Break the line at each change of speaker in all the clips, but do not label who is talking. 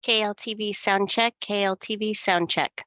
KLTV sound check, KLTV sound check.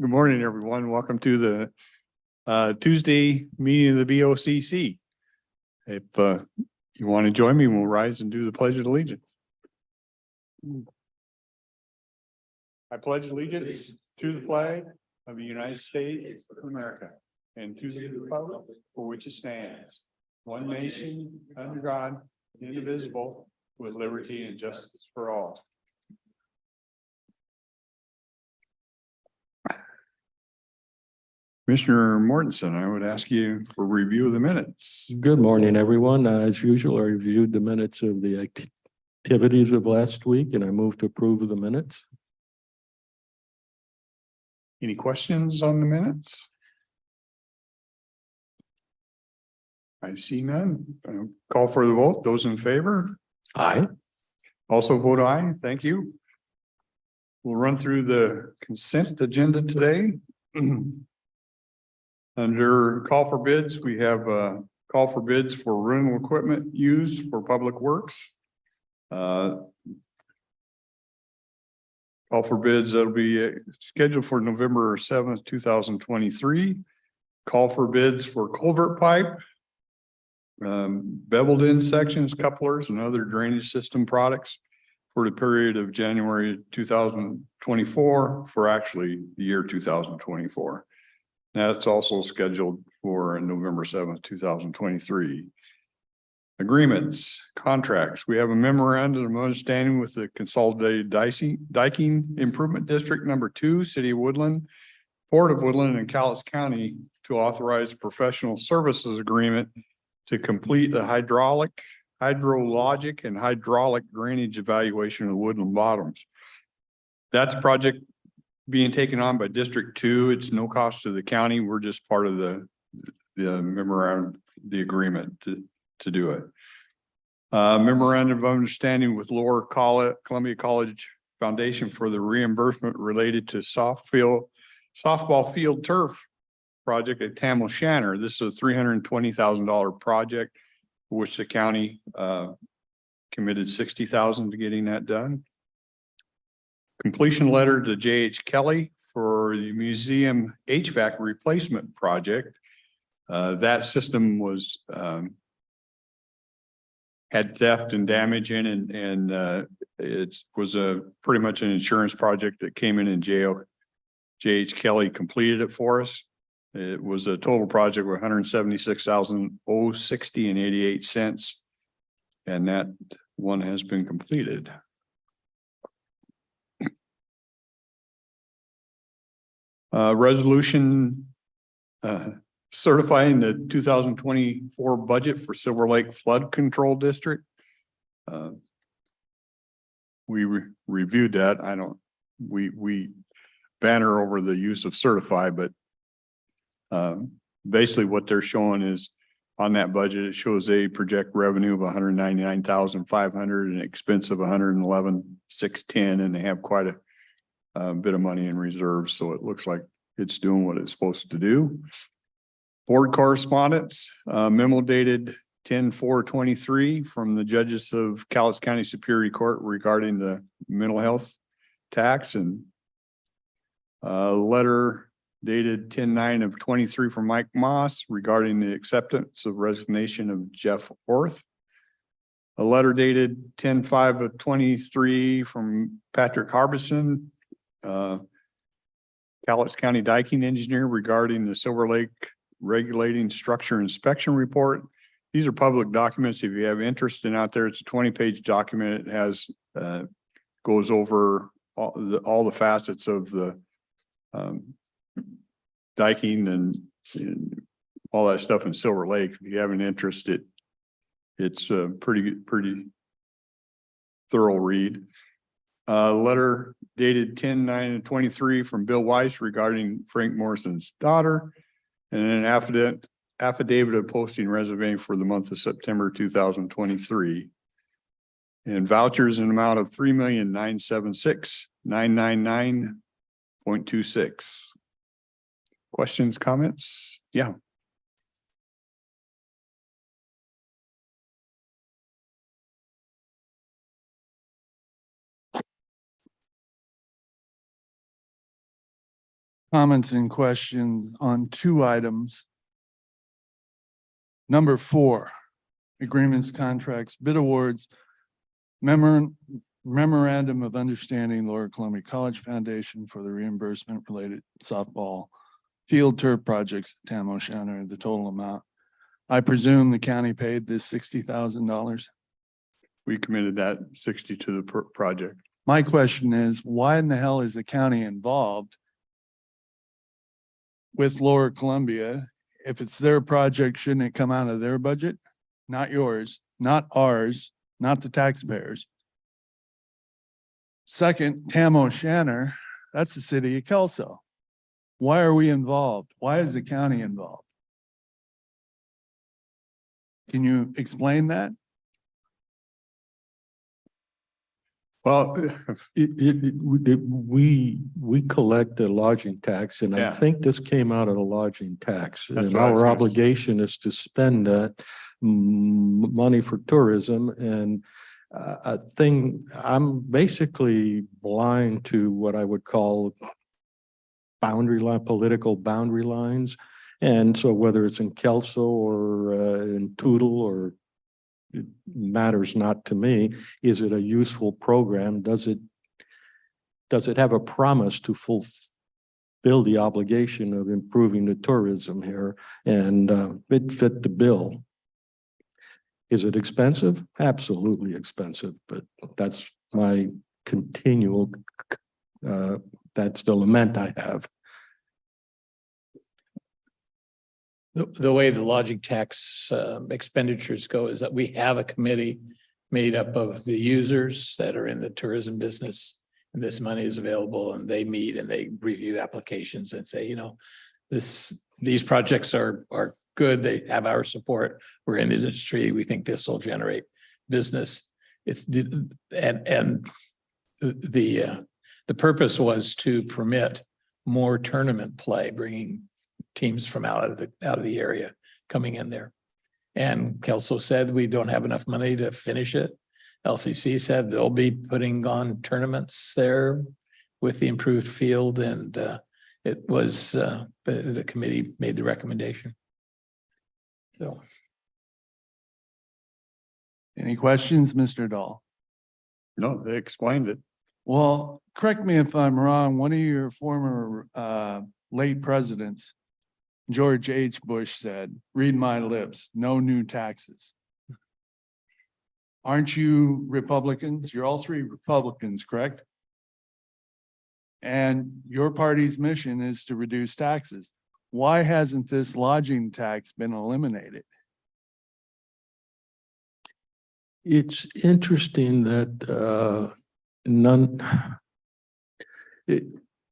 Good morning, everyone. Welcome to the Tuesday meeting of the BOCC. If you want to join me, we'll rise and do the Pledge of Allegiance. I pledge allegiance to the flag of the United States of America and to the republic for which it stands, one nation under God, indivisible, with liberty and justice for all. Commissioner Mortensen, I would ask you for review of the minutes.
Good morning, everyone. As usual, I reviewed the minutes of the activities of last week and I move to approve of the minutes.
Any questions on the minutes? I see none. Call for the vote. Those in favor?
Aye.
Also vote aye. Thank you. We'll run through the consent agenda today. Under call for bids, we have a call for bids for rental equipment used for public works. Call for bids that'll be scheduled for November 7th, 2023. Call for bids for culvert pipe, beveled in sections, couplers, and other drainage system products for the period of January 2024 for actually the year 2024. That's also scheduled for November 7th, 2023. Agreements, contracts. We have a memorandum of understanding with the Consolidated Diking Improvement District Number 2, City of Woodland, Port of Woodland, and Cowlitz County to authorize a professional services agreement to complete the hydrologic, and hydraulic drainage evaluation of the woodland bottoms. That's a project being taken on by District 2. It's no cost to the county. We're just part of the memorandum, the agreement to do it. Memorandum of understanding with Lower Columbia College Foundation for the reimbursement related to softball field turf project at Tamil Shanner. This is a $320,000 project, which the county committed $60,000 to getting that done. Completion letter to J.H. Kelly for the museum HVAC replacement project. That system was had theft and damage in it, and it was pretty much an insurance project that came in and J.H. Kelly completed it for us. It was a total project of $176,060.88, and that one has been completed. Resolution certifying the 2024 budget for Silver Lake Flood Control District. We reviewed that. We banner over the use of certify, but basically what they're showing is on that budget, it shows a project revenue of $199,500 and expense of $111,610, and they have quite a bit of money in reserves, so it looks like it's doing what it's supposed to do. Board correspondence, memo dated 10/4/23 from the judges of Cowlitz County Superior Court regarding the mental health tax, and letter dated 10/9/23 from Mike Moss regarding the acceptance of resignation of Jeff Orth. A letter dated 10/5/23 from Patrick Harbison, Cowlitz County Diking Engineer regarding the Silver Lake Regulating Structure Inspection Report. These are public documents. If you have interest in out there, it's a 20-page document. It has goes over all the facets of the diking and all that stuff in Silver Lake. If you have an interest, it's a pretty thorough read. Letter dated 10/9/23 from Bill Weiss regarding Frank Morrison's daughter, and an affidavit of posting reservation for the month of September 2023. And vouchers in amount of $3,976,999.26. Questions, comments? Yeah.
comments and questions on two items. Number 4, agreements, contracts, bid awards, memorandum of understanding, Lower Columbia College Foundation for the reimbursement related softball field turf projects at Tam O'Shanter, the total amount. I presume the county paid this $60,000.
We committed that 60 to the project.
My question is, why in the hell is the county involved with Lower Columbia? If it's their project, shouldn't it come out of their budget? Not yours, not ours, not the taxpayers. Second, Tam O'Shanter, that's the city of Kelso. Why are we involved? Why is the county involved? Can you explain that?
Well,
We collect a lodging tax, and I
Yeah.
think this came out of the lodging tax.
That's
And
what I was
our
gonna-
obligation is to spend that money for tourism. And a thing, I'm basically blind to what I would call political boundary lines. And so whether it's in Kelso or in Toutle, or it matters not to me. Is it a useful program? Does it have a promise to fulfill the obligation of improving the tourism here? And it fit the bill. Is it expensive? Absolutely expensive, but that's my continual, that's the lament I have.
The way the lodging tax expenditures go is that we have a committee made up of the users that are in the tourism business. And this money is available, and they meet and they review applications and say, these projects are good. They have our support. We're in the industry. We think this will generate business. The purpose was to permit more tournament play, bringing teams from out of the area coming in there. And Kelso said, we don't have enough money to finish it. LCC said they'll be putting on tournaments there with the improved field. And it was, the committee made the recommendation. So.
Any questions, Mr. Dahl?
No, they explained it.
Well, correct me if I'm wrong. One of your former late presidents, George H. Bush, said, read my lips, no new taxes. Aren't you Republicans? You're all three Republicans, correct? And your party's mission is to reduce taxes. Why hasn't this lodging tax been eliminated?
It's interesting that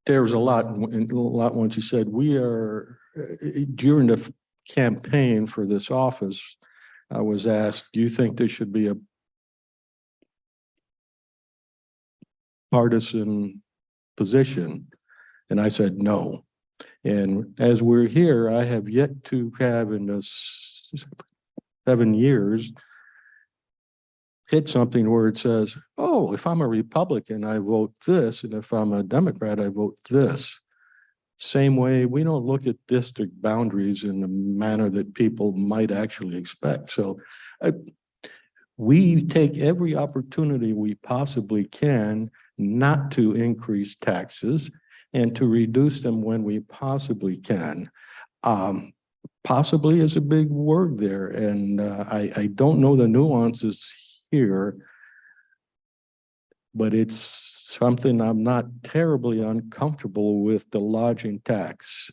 there was a lot once you said we are during the campaign for this office. I was asked, do you think there should be a partisan position? And I said no. And as we're here, I have yet to have in the 7 years hit something where it says, oh, if I'm a Republican, I vote this, and if I'm a Democrat, I vote this. Same way, we don't look at district boundaries in the manner that people might actually expect. So we take every opportunity we possibly can not to increase taxes and to reduce them when we possibly can. Possibly is a big word there, and I don't know the nuances here, but it's something I'm not terribly uncomfortable with, the lodging tax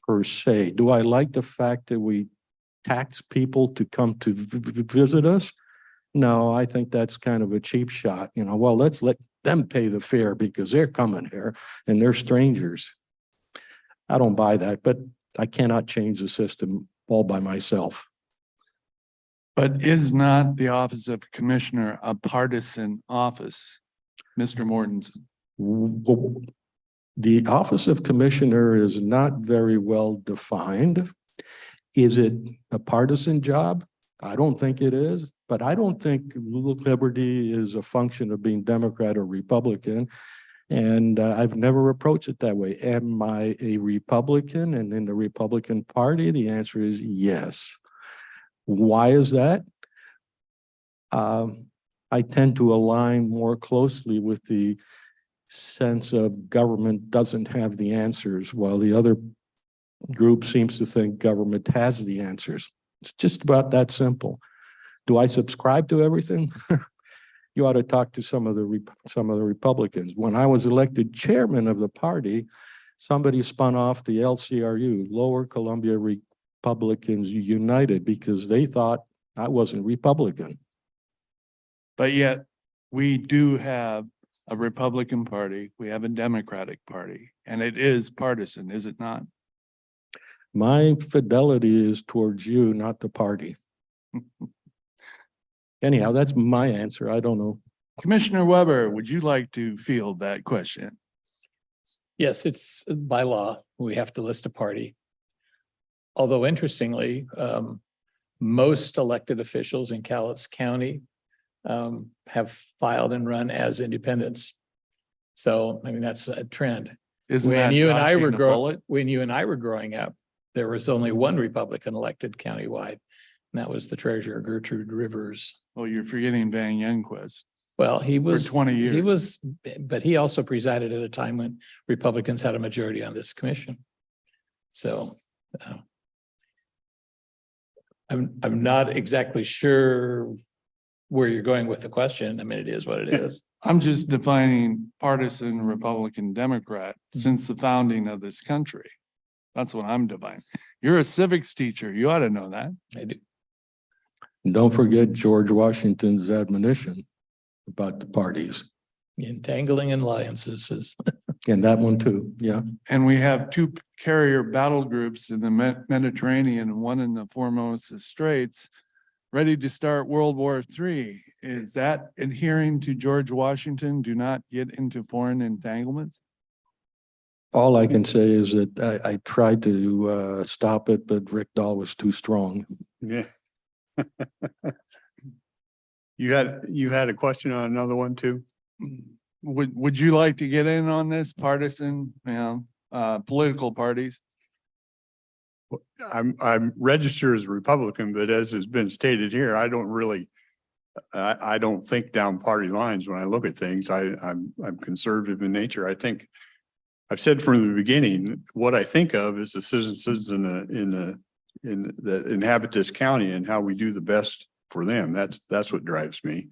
per se. Do I like the fact that we tax people to come to visit us? No, I think that's kind of a cheap shot. Well, let's let them pay the fare because they're coming here and they're strangers. I don't buy that, but I cannot change the system all by myself.
But is not the office of commissioner a partisan office, Mr. Mortensen?
The office of commissioner is not very well defined. Is it a partisan job? I don't think it is, but I don't think liberty is a function of being Democrat or Republican. And I've never approached it that way. Am I a Republican and in the Republican Party? The answer is yes. Why is that? I tend to align more closely with the sense of government doesn't have the answers, while the other group seems to think government has the answers. It's just about that simple. Do I subscribe to everything? You ought to talk to some of the Republicans. When I was elected chairman of the party, somebody spun off the LCRU, Lower Columbia Republicans United, because they thought I wasn't Republican.
But yet we do have a Republican Party, we have a Democratic Party, and it is partisan, is it not?
My fidelity is towards you, not the party. Anyhow, that's my answer. I don't know.
Commissioner Weber, would you like to field that question?
Yes, it's by law. We have to list a party. Although interestingly, most elected officials in Cowlitz County have filed and run as independents. So, I mean, that's a trend.
Isn't
When
that
you and I
dodging
were
a
growing,
bullet?
when you and I were growing up, there was only one Republican elected countywide, and that was the treasurer Gertrude Rivers.
Oh, you're forgetting Van Yenquist.
Well, he was
20
He
years.
was, but he also presided at a time when Republicans had a majority on this commission. So I'm not exactly sure where you're going with the question. I mean, it is what it is.
I'm just defining partisan Republican Democrat since the founding of this country. That's what I'm defining. You're a civics teacher. You ought to know that.
I do.
And don't forget George Washington's admonition about the parties.
Entangling alliances is,
And that one too, yeah.
And we have two carrier battle groups in the Mediterranean and one in the Formosa Straits, ready to start World War III. Is that adhering to George Washington? Do not get into foreign entanglements?
All I can say is that I tried to stop it, but Rick Dahl was too strong.
Yeah. You had a question on another one too?
Would you like to get in on this partisan, political parties?
I'm registered as a Republican, but as has been stated here, I don't really, I don't think down party lines when I look at things. I'm conservative in nature. I think I've said from the beginning, what I think of is the citizens that inhabit this county and how we do the best for them. That's what drives me.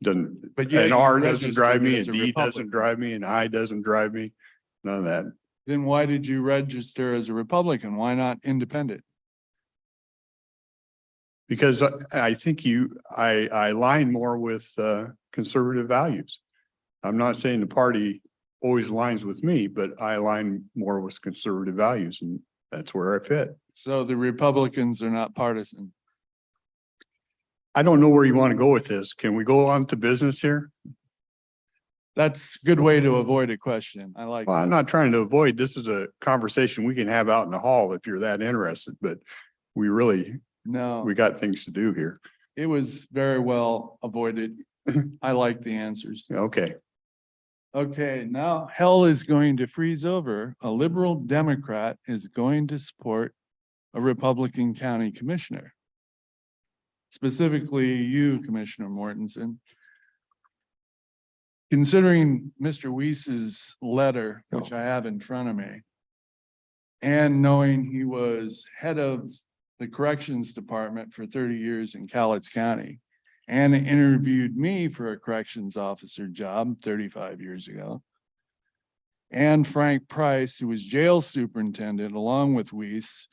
But yet
An
you
R doesn't drive me, a
registered as a
D doesn't
Republican.
drive me, an I doesn't drive me, none of that.
Then why did you register as a Republican? Why not independent?
Because I think I align more with conservative values. I'm not saying the party always aligns with me, but I align more with conservative values, and that's where I fit.
So the Republicans are not partisan.
I don't know where you want to go with this. Can we go on to business here?
That's a good way to avoid a question. I like.
Well, I'm not trying to avoid, this is a conversation we can have out in the hall if you're that interested, but we
No,
got things to do here.
it was very well avoided. I like the answers.
Okay.
Okay, now hell is going to freeze over. A liberal Democrat is going to support a Republican county commissioner. Specifically you, Commissioner Mortensen. Considering Mr. Weiss's letter, which I have in front of me, and knowing he was head of the corrections department for 30 years in Cowlitz County and interviewed me for a corrections officer job 35 years ago. And Frank Price, who was jail superintendent along with Weiss,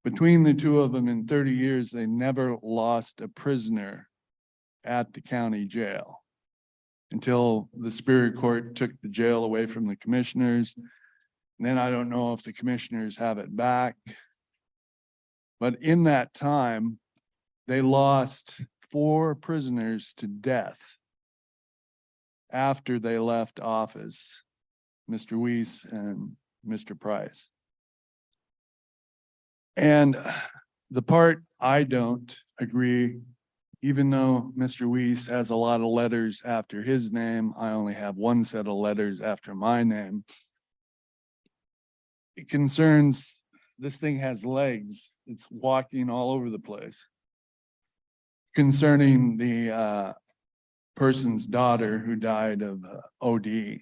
between the two of them in 30 years, they never lost a prisoner at the county jail until the Superior Court took the jail away from the commissioners. And then I don't know if the commissioners have it back. But in that time, they lost 4 prisoners to death after they left office, Mr. Weiss and Mr. Price. And the part I don't agree Even though Mr. Weiss has a lot of letters after his name, I only have one set of letters after my name. It concerns, this thing has legs. It's walking all over the place. Concerning the person's daughter who died of OD.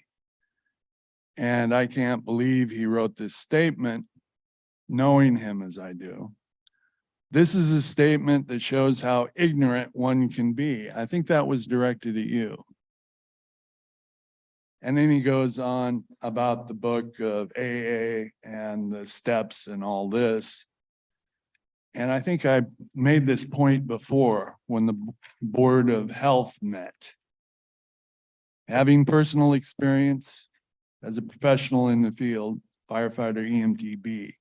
And I can't believe he wrote this statement, knowing him as I do. This is a statement that shows how ignorant one can be. I think that was directed at you. And then he goes on about the book of AA and the steps and all this. And I think I made this point before when the Board of Health met. Having personal experience as a professional in the field, firefighter EMTB,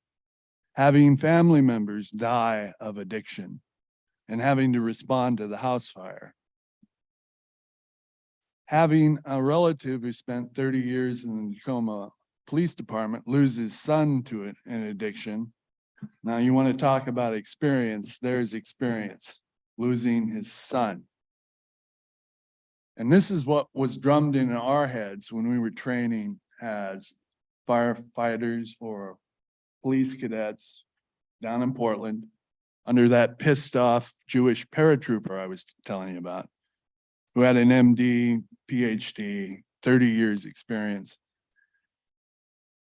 having family members die of addiction and having to respond to the house fire. Having a relative who spent 30 years in the Tacoma Police Department lose his son to an addiction. Now you want to talk about experience, there's experience, losing his son. And this is what was drummed in our heads when we were training as firefighters or police cadets down in Portland under that pissed off Jewish paratrooper I was telling you about, who had an MD, PhD, 30 years experience.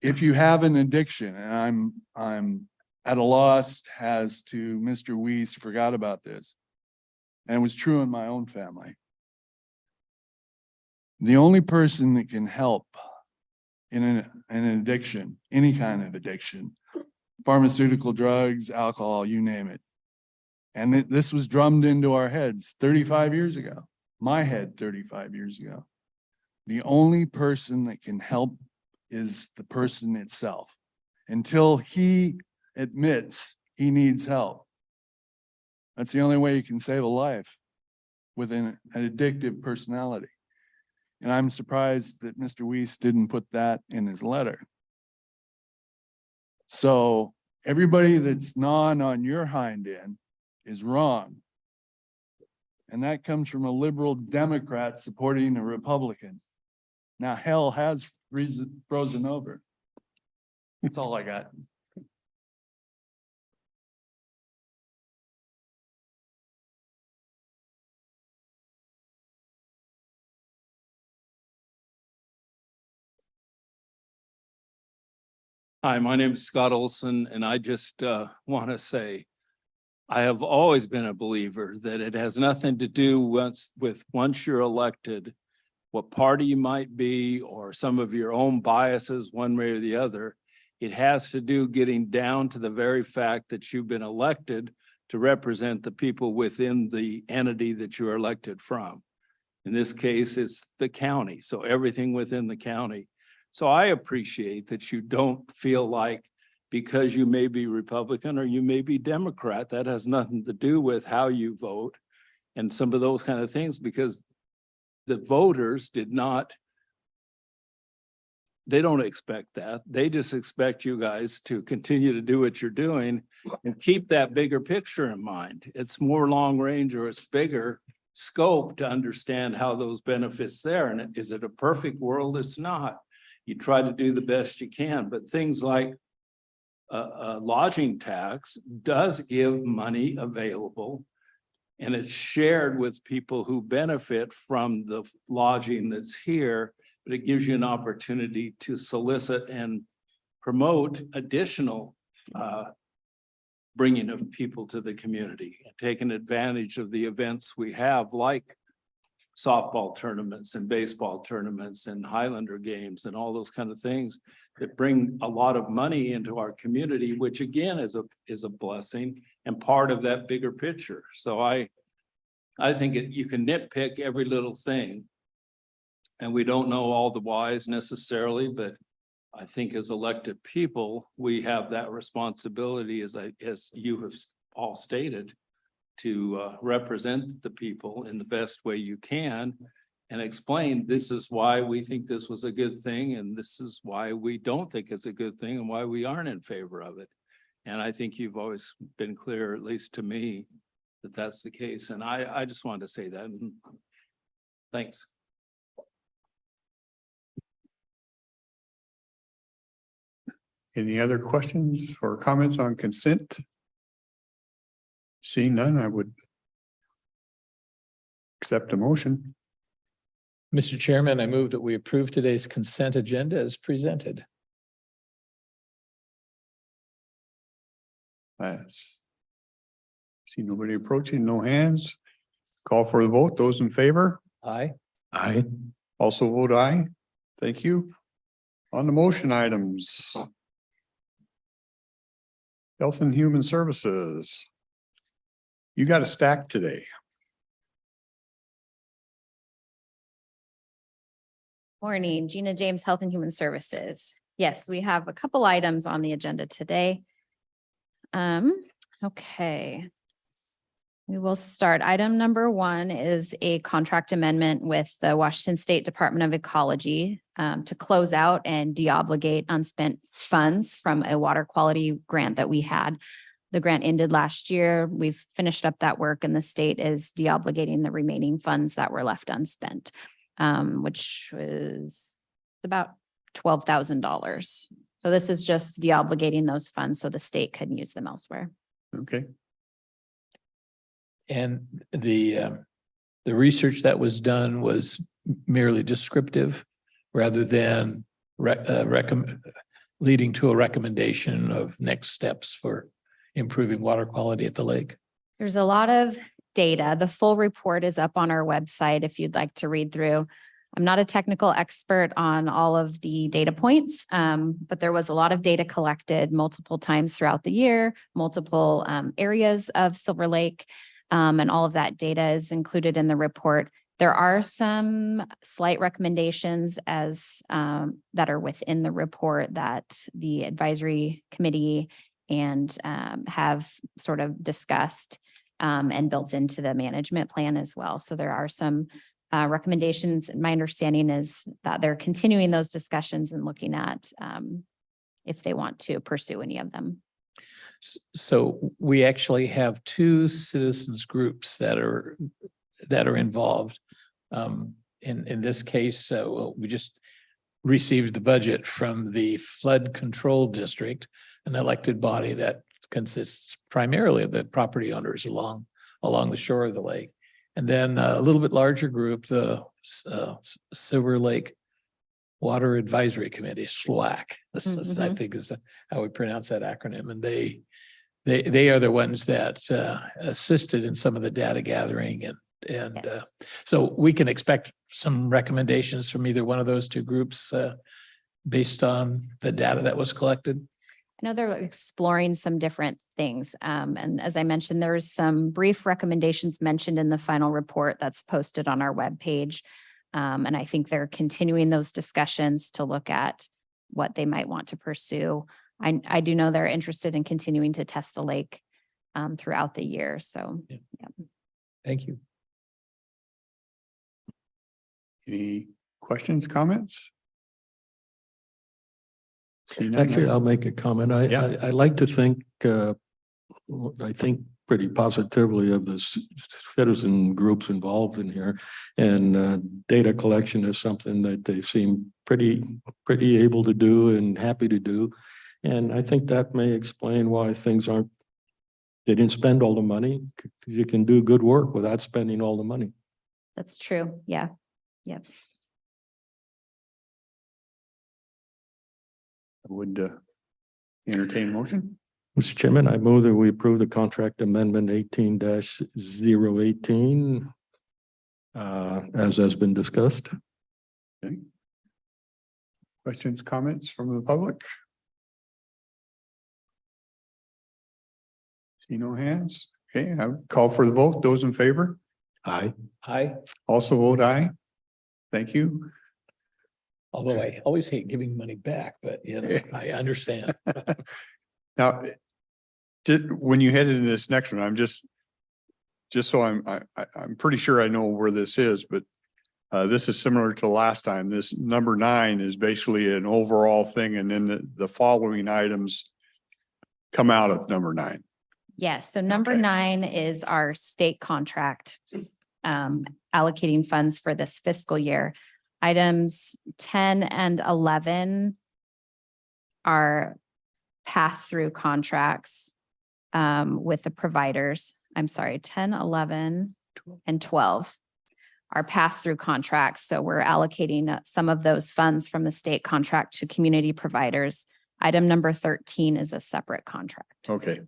If you have an addiction, and I'm at a loss as to Mr. Weiss forgot about this, and it was true in my own family. The only person that can help in an addiction, any kind of addiction, pharmaceutical, drugs, alcohol, you name it. And this was drummed into our heads 35 years ago, my head 35 years ago. The only person that can help is the person itself until he admits he needs help. That's the only way you can save a life with an addictive personality. And I'm surprised that Mr. Weiss didn't put that in his letter. So everybody that's gnawing on your hind end is wrong. And that comes from a liberal Democrat supporting a Republican. Now hell has frozen over. That's all I got.
Hi, my name is Scott Olson, and I just want to say I have always been a believer that it has nothing to do with once you're elected, what party you might be, or some of your own biases one way or the other. It has to do getting down to the very fact that you've been elected to represent the people within the entity that you're elected from. In this case, it's the county, so everything within the county. So I appreciate that you don't feel like because you may be Republican or you may be Democrat, that has nothing to do with how you vote and some of those kind of things, because the voters they don't expect that. They just expect you guys to continue to do what you're doing and keep that bigger picture in mind. It's more long range, or it's bigger scope to understand how those benefits there. And is it a perfect world? It's not. You try to do the best you can, but things like a lodging tax does give money available, and it's shared with people who benefit from the lodging that's here, but it gives you an opportunity to solicit and promote additional bringing of people to the community, taking advantage of the events we have, like softball tournaments and baseball tournaments and Highlander games and all those kind of things that bring a lot of money into our community, which again is a blessing and part of that bigger picture. So I think you can nitpick every little thing, and we don't know all the whys necessarily, but I think as elected people, we have that responsibility, as you have all stated, to represent the people in the best way you can and explain this is why we think this was a good thing and this is why we don't think it's a good thing and why we aren't in favor of it. And I think you've always been clear, at least to me, that that's the case. And I just wanted to say that. And thanks.
Any other questions or comments on consent? Seeing none, I would accept a motion.
Mr. Chairman, I move that we approve today's consent agenda as presented.
Yes. See nobody approaching, no hands. Call for the vote. Those in favor?
Aye.
Aye.
Also vote aye. Thank you. On the motion items. Health and Human Services. You got a stack today.
Morning, Gina James, Health and Human Services. Yes, we have a couple items on the agenda today. Okay. We will start. Item number 1 is a contract amendment with the Washington State Department of Ecology to close out and deobligate unspent funds from a water quality grant that we had. The grant ended last year. We've finished up that work and the state is deobligating the remaining funds that were left unspent, which was about $12,000. So this is just deobligating those funds so the state can use them elsewhere.
Okay,
And the research that was done was merely descriptive rather than leading to a recommendation of next steps for improving water quality at the lake.
There's a lot of data. The full report is up on our website if you'd like to read through. I'm not a technical expert on all of the data points, but there was a lot of data collected multiple times throughout the year, multiple areas of Silver Lake, and all of that data is included in the report. There are some slight recommendations as that are within the report that the advisory committee and have sort of discussed and built into the management plan as well. So there are some recommendations. My understanding is that they're continuing those discussions and looking at if they want to pursue any of them.
So we actually have 2 citizens groups that are involved. In this case, we just received the budget from the Flood Control District, an elected body that consists primarily of the property owners along the shore of the lake. And then a little bit larger group, the Silver Lake Water Advisory Committee, SLWAC, I think is how we pronounce that acronym. And they are the ones that assisted in some of the data gathering and
Yes.
so we can expect some recommendations from either one of those 2 groups based on the data that was collected.
I know they're exploring some different things. And as I mentioned, there's some brief recommendations mentioned in the final report that's posted on our webpage. And I think they're continuing those discussions to look at what they might want to pursue. I do know they're interested in continuing to test the lake throughout the year. So,
Yeah.
yeah.
Thank you.
any questions, comments? See none,
Actually, I'll make a comment.
Yeah.
I like to think, I think pretty positively of the citizen groups involved in here. And data collection is something that they seem pretty able to do and happy to do. And I think that may explain why they didn't spend all the money. You can do good work without spending all the money.
That's true. Yeah. Yep.
I would entertain motion.
Mr. Chairman, I move that we approve the contract amendment 18-018 as has been discussed.
Okay. Questions, comments from the public? See no hands. Okay, I would call for the vote. Those in favor?
Aye.
Aye.
Also vote aye. Thank you.
Although I always hate giving money back, but I understand.
Now, when you head into this next one, I'm just so I'm pretty sure I know where this is, but this is similar to last time. This number 9 is basically an overall thing, and then the following items come out of number 9.
Yes, so number
Okay.
9 is our state contract allocating funds for this fiscal year. Items 10 and 11 are pass-through contracts with the providers. I'm sorry, 10, 11, and 12 are pass-through contracts. So we're allocating some of those funds from the state contract to community providers. Item number 13 is a separate contract.
Okay.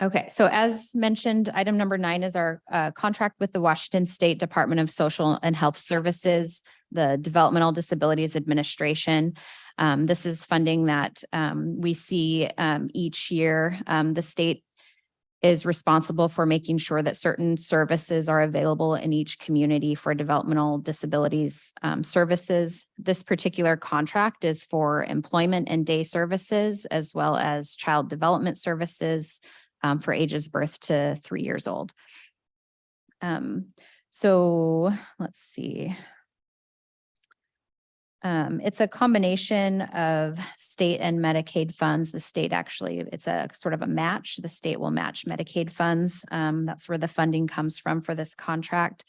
Okay, so as mentioned, item number 9 is our contract with the Washington State Department of Social and Health Services, the Developmental Disabilities Administration. This is funding that we see each year. The state is responsible for making sure that certain services are available in each community for developmental disabilities services. This particular contract is for employment and day services, as well as child development services for ages birth to 3 years old. So let's see. It's a combination of state and Medicaid funds. The state actually, it's a sort of a match. The state will match Medicaid funds. That's where the funding comes from for this contract.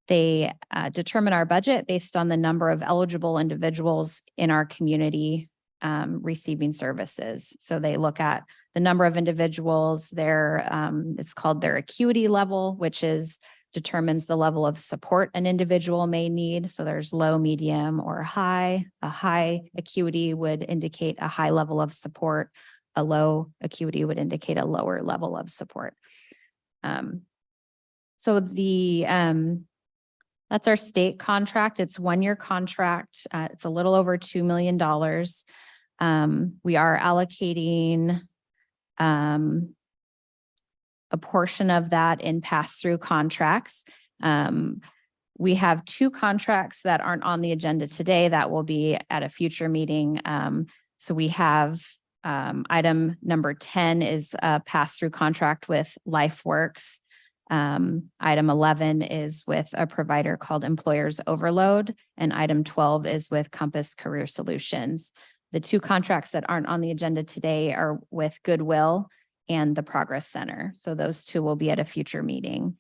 They determine our budget based on the number of eligible individuals in our community receiving services. So they look at the number of individuals, it's called their acuity level, which determines the level of support an individual may need. So there's low, medium, or high. A high acuity would indicate a high level of support. A low acuity would indicate a lower level of support. So that's our state contract. It's 1-year contract. It's a little over $2 million. We are allocating a portion of that in pass-through contracts. We have 2 contracts that aren't on the agenda today that will be at a future meeting. So we have item number 10 is a pass-through contract with LifeWorks. Item 11 is with a provider called Employers Overload, and item 12 is with Compass Career Solutions. The 2 contracts that aren't on the agenda today are with Goodwill and the Progress Center. So those 2 will be at a future meeting.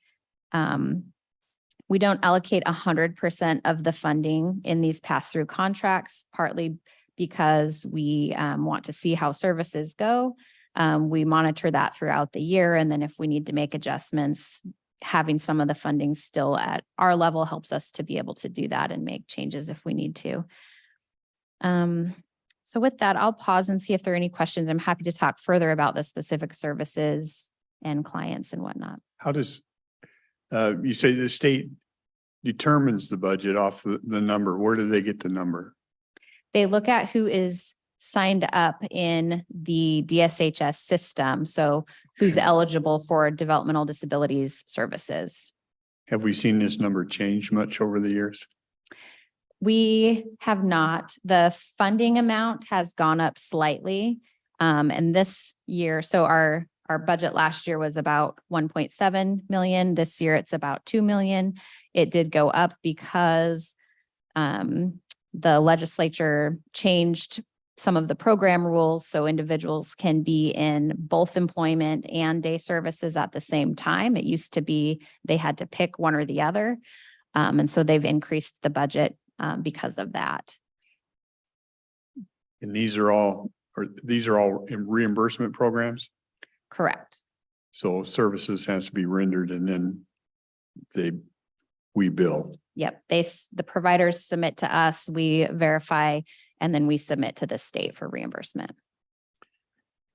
We don't allocate 100% of the funding in these pass-through contracts, partly because we want to see how services go. We monitor that throughout the year. And then if we need to make adjustments, having some of the funding still at our level helps us to be able to do that and make changes if we need to. So with that, I'll pause and see if there are any questions. I'm happy to talk further about the specific services and clients and whatnot.
How does, you say the state determines the budget off the number? Where do they get the number?
They look at who is signed up in the DSHS system. So who's eligible for developmental disabilities services.
Have we seen this number change much over the years?
We have not. The funding amount has gone up slightly. And this year, so our budget last year was about 1.7 million. This year it's about 2 million. It did go up because the legislature changed some of the program rules so individuals can be in both employment and day services at the same time. It used to be they had to pick one or the other. And so they've increased the budget because of that.
And these are all in reimbursement programs?
Correct.
So services has to be rendered and then we bill.
Yep. The providers submit to us, we verify, and then we submit to the state for reimbursement.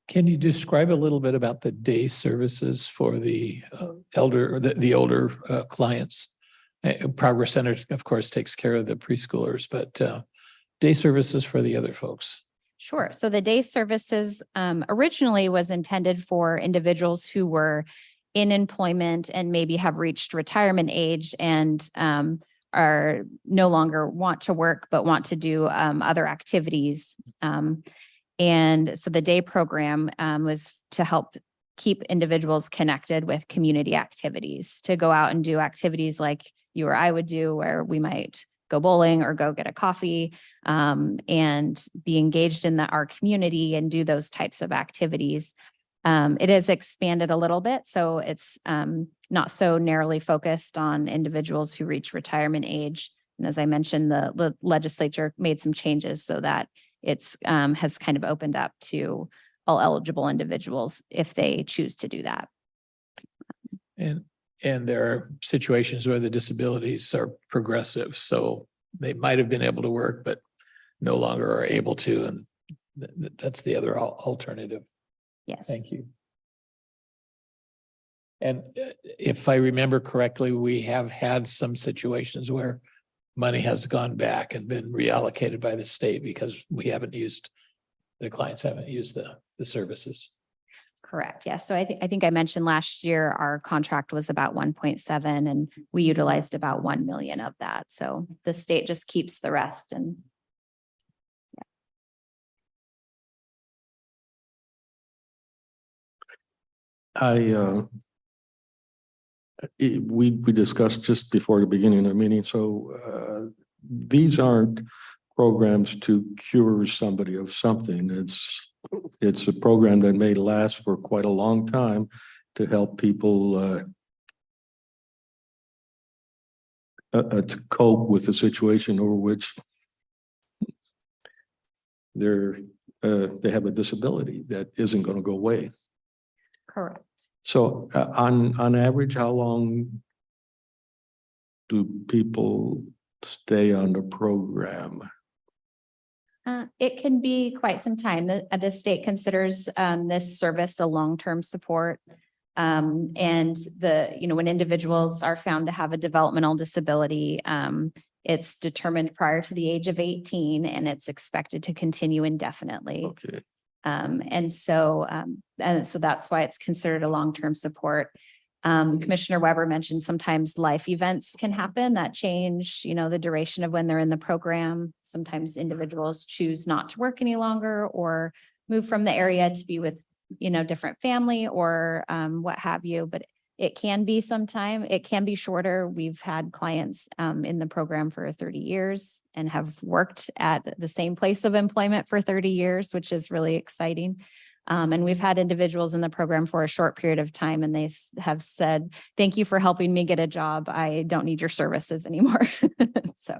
Can you describe a little bit about the day services for the the older clients? Progress Center, of course, takes care of the preschoolers, but day services for the other folks.
Sure. So the day services originally was intended for individuals who were in employment and maybe have reached retirement age and are no longer want to work, but want to do other activities. And so the day program was to help keep individuals connected with community activities, to go out and do activities like you or I would do, where we might go bowling or go get a coffee, and be engaged in our community and do those types of activities. It has expanded a little bit, so it's not so narrowly focused on individuals who reach retirement age. And as I mentioned, the legislature made some changes so that it's has kind of opened up to all eligible individuals if they choose to do that.
And there are situations where the disabilities are progressive, so they might have been able to work, but no longer are able to, and that's the other alternative.
Yes.
Thank you. And if I remember correctly, we have had some situations where money has gone back and been reallocated by the state because the clients haven't used the services.
Correct. Yes. So I think I mentioned last year, our contract was about 1.7 and we utilized about 1 million of that. So the state just keeps the rest. And
we discussed just before the beginning of the meeting, so these aren't programs to cure somebody of something. It's a program that may last for quite a long time to help people to cope with the situation over which they have a disability that isn't going to go away.
correct.
So on average, how long do people stay on the program?
It can be quite some time. The state considers this service a long-term support. And when individuals are found to have a developmental disability, it's determined prior to the age of 18 and it's expected to continue indefinitely.
Okay.
And so that's why it's considered a long-term support. Commissioner Weber mentioned sometimes life events can happen that change, the duration of when they're in the program. Sometimes individuals choose not to work any longer or move from the area to be with, different family or what have you, but it can be sometime, it can be shorter. We've had clients in the program for 30 years and have worked at the same place of employment for 30 years, which is really exciting. And we've had individuals in the program for a short period of time and they have said, thank you for helping me get a job. I don't need your services anymore. So.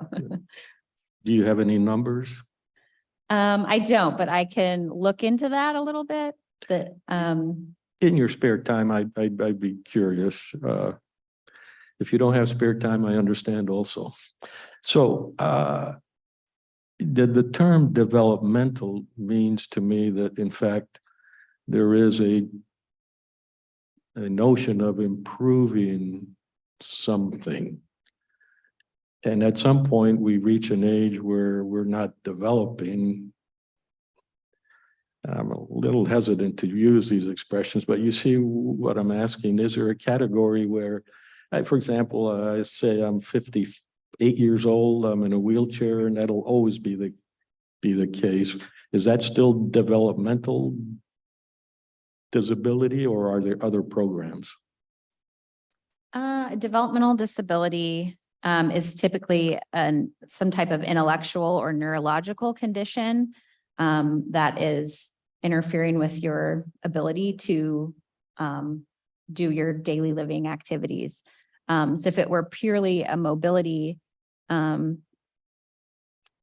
Do you have any numbers?
I don't, but I can look into that a little bit.
In your spare time, I'd be curious. If you don't have spare time, I understand also. So the term developmental means to me that in fact, there is a notion of improving something. And at some point we reach an age where we're not developing. I'm a little hesitant to use these expressions, but you see what I'm asking. Is there a category where, for example, I say I'm 58 years old, I'm in a wheelchair, and that'll always be the case. Is that still developmental disability, or are there other programs?
Developmental disability is typically some type of intellectual or neurological condition that is interfering with your ability to do your daily living activities. So if it were purely a mobility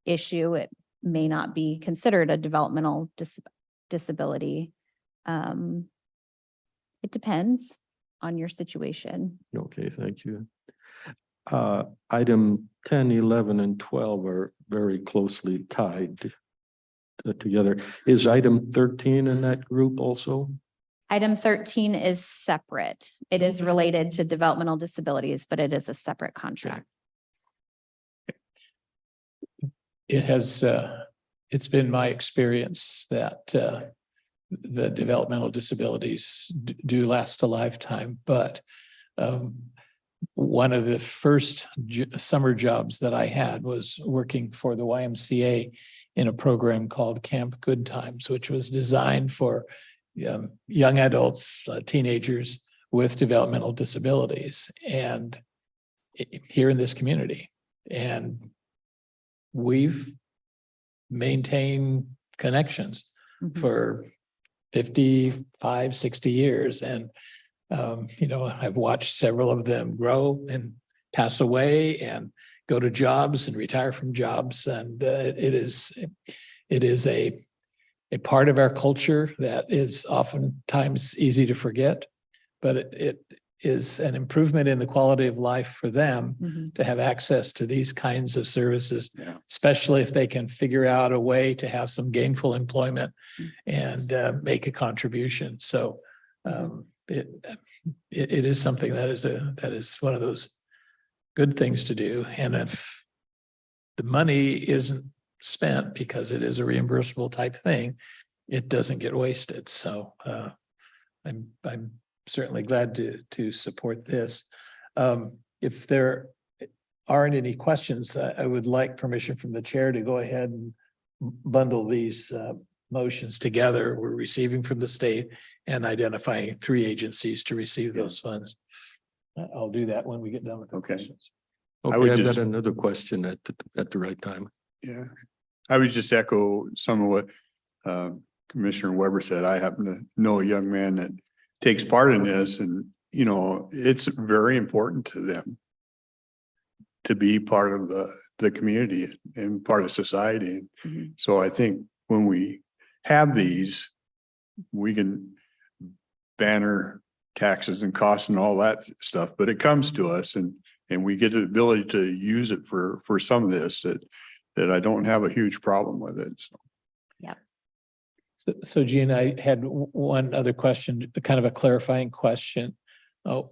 issue, it may not be considered a developmental disability. It depends on your situation.
Okay, thank you. Item 10, 11, and 12 are very closely tied together. Is item 13 in that group also?
Item 13 is separate. It is related to developmental disabilities, but it is a separate contract.
It's been my experience that the developmental disabilities do last a lifetime, but one of the first summer jobs that I had was working for the YMCA in a program called Camp Good Times, which was designed for young adults, teenagers with developmental disabilities, and here in this community. And we've maintained connections
Mhm.
for 55, 60 years. And, you know, I've watched several of them grow and pass away and go to jobs and retire from jobs. And it is a part of our culture that is oftentimes easy to forget, but it is an improvement in the quality of life for them
Mhm.
to have access to these kinds of services,
Yeah.
especially if they can figure out a way to have some gainful employment and make a contribution. So it is something that is one of those good things to do. And if the money isn't spent because it is a reimbursable type thing, it doesn't get wasted. So I'm certainly glad to support this. If there aren't any questions, I would like permission from the chair to go ahead and bundle these motions together. We're receiving from the state and identifying 3 agencies to receive those funds. I'll do that when we get done with the
Okay.
questions.
I would
Okay, I've
just-
got another question at the right time.
Yeah, I would just echo some of what Commissioner Weber said. I happen to know a young man that takes part in this, and you know, it's very important to them to be part of the community and part of society.
Mhm.
So I think when we have these, we can banner taxes and costs and all that stuff, but it comes to us and we get the ability to use it for some of this that I don't have a huge problem with it. So.
So Gene, I had one other question, kind of a clarifying question.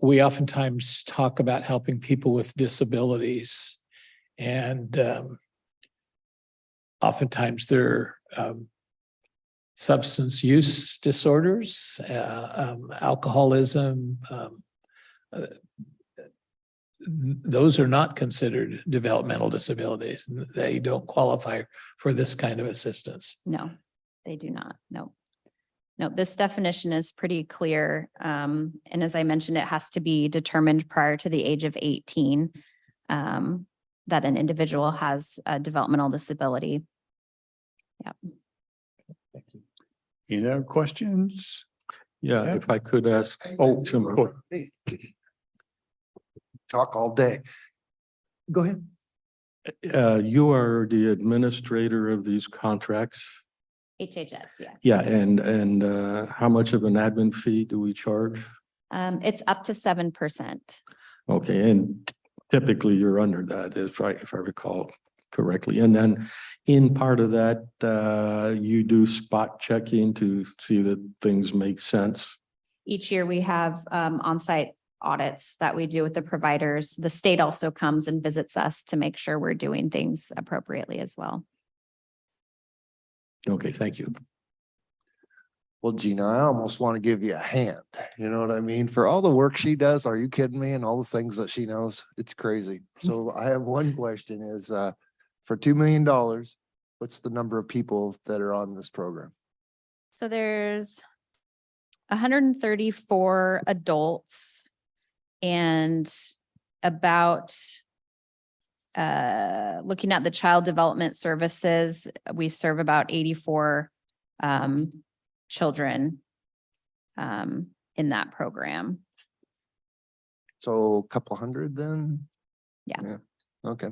We oftentimes talk about helping people with disabilities, and oftentimes they're substance use disorders, alcoholism. Those are not considered developmental disabilities. They don't qualify for this kind of assistance.
No, they do not. No. No, this definition is pretty clear. And as I mentioned, it has to be determined prior to the age of 18 that an individual has a developmental disability. Yeah.
Thank you.
Any other questions?
Yeah,
Yeah.
if I could ask.
Oh,
Tim,
cool.
Talk all day. Go ahead.
You are the administrator of these contracts.
HHS, yeah.
Yeah, and how much of an admin fee do we charge?
It's up to 7%.
Okay, and typically you're under that, if I recall correctly. And then in part of that, you do spot checking to see that things make sense.
Each year we have on-site audits that we do with the providers. The state also comes and visits us to make sure we're doing things appropriately as well.
Okay, thank you.
Well, Gina, I almost want to give you a hand. You know what I mean? For all the work she does, are you kidding me? And all the things that she knows, it's crazy. So I have one question is, for $2 million, what's the number of people that are on this program?
So there's 134 adults and about looking at the child development services, we serve about 84 children in that program.
So a couple hundred then?
Yeah.
Okay.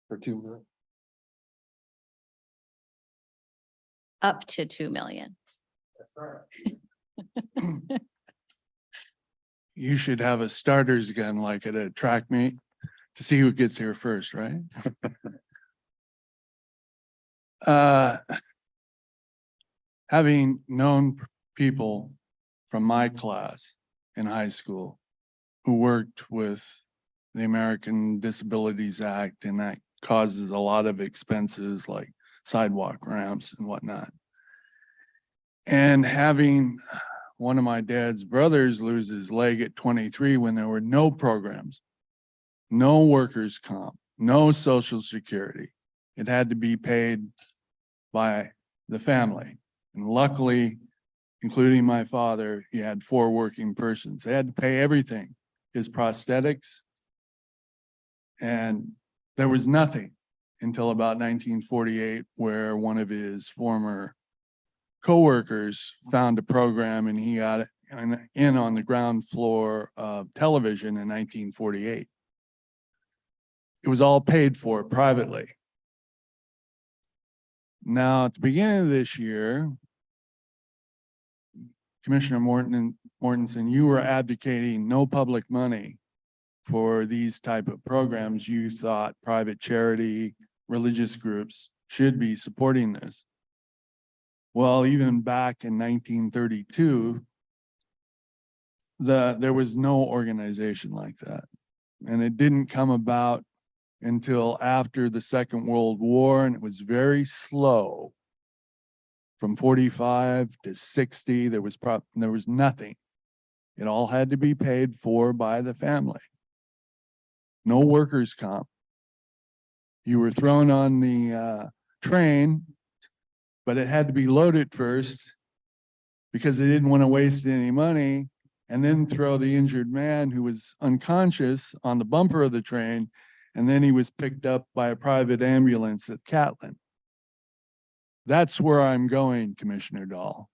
For 2 million.
Up to 2 million.
That's right.
You should have a starter's gun like at a track meet to see who gets here first, right? Having known people from my class in high school who worked with the American Disabilities Act, and that causes a lot of expenses like sidewalk ramps and whatnot. And having one of my dad's brothers lose his leg at 23 when there were no programs, no workers' comp, no social security. It had to be paid by the family. And luckily, including my father, he had 4 working persons. They had to pay everything, his prosthetics and There was nothing until about 1948, where one of his former coworkers found a program and he got in on the ground floor of television in 1948. It was all paid for privately. Now, at the beginning of this year, Commissioner Mortensen, you were advocating no public money for these type of programs. You thought private charity, religious groups should be supporting this. Well, even back in 1932, there was no organization like that. And it didn't come about until after the Second World War, and it was very slow. From 45 to 60, there was nothing. It all had to be paid for by the family. No workers' comp. You were thrown on the train, but it had to be loaded first because they didn't want to waste any money, and then throw the injured man who was unconscious on the bumper of the train, and then he was picked up by a private ambulance at Catlin. That's where I'm going, Commissioner Dahl.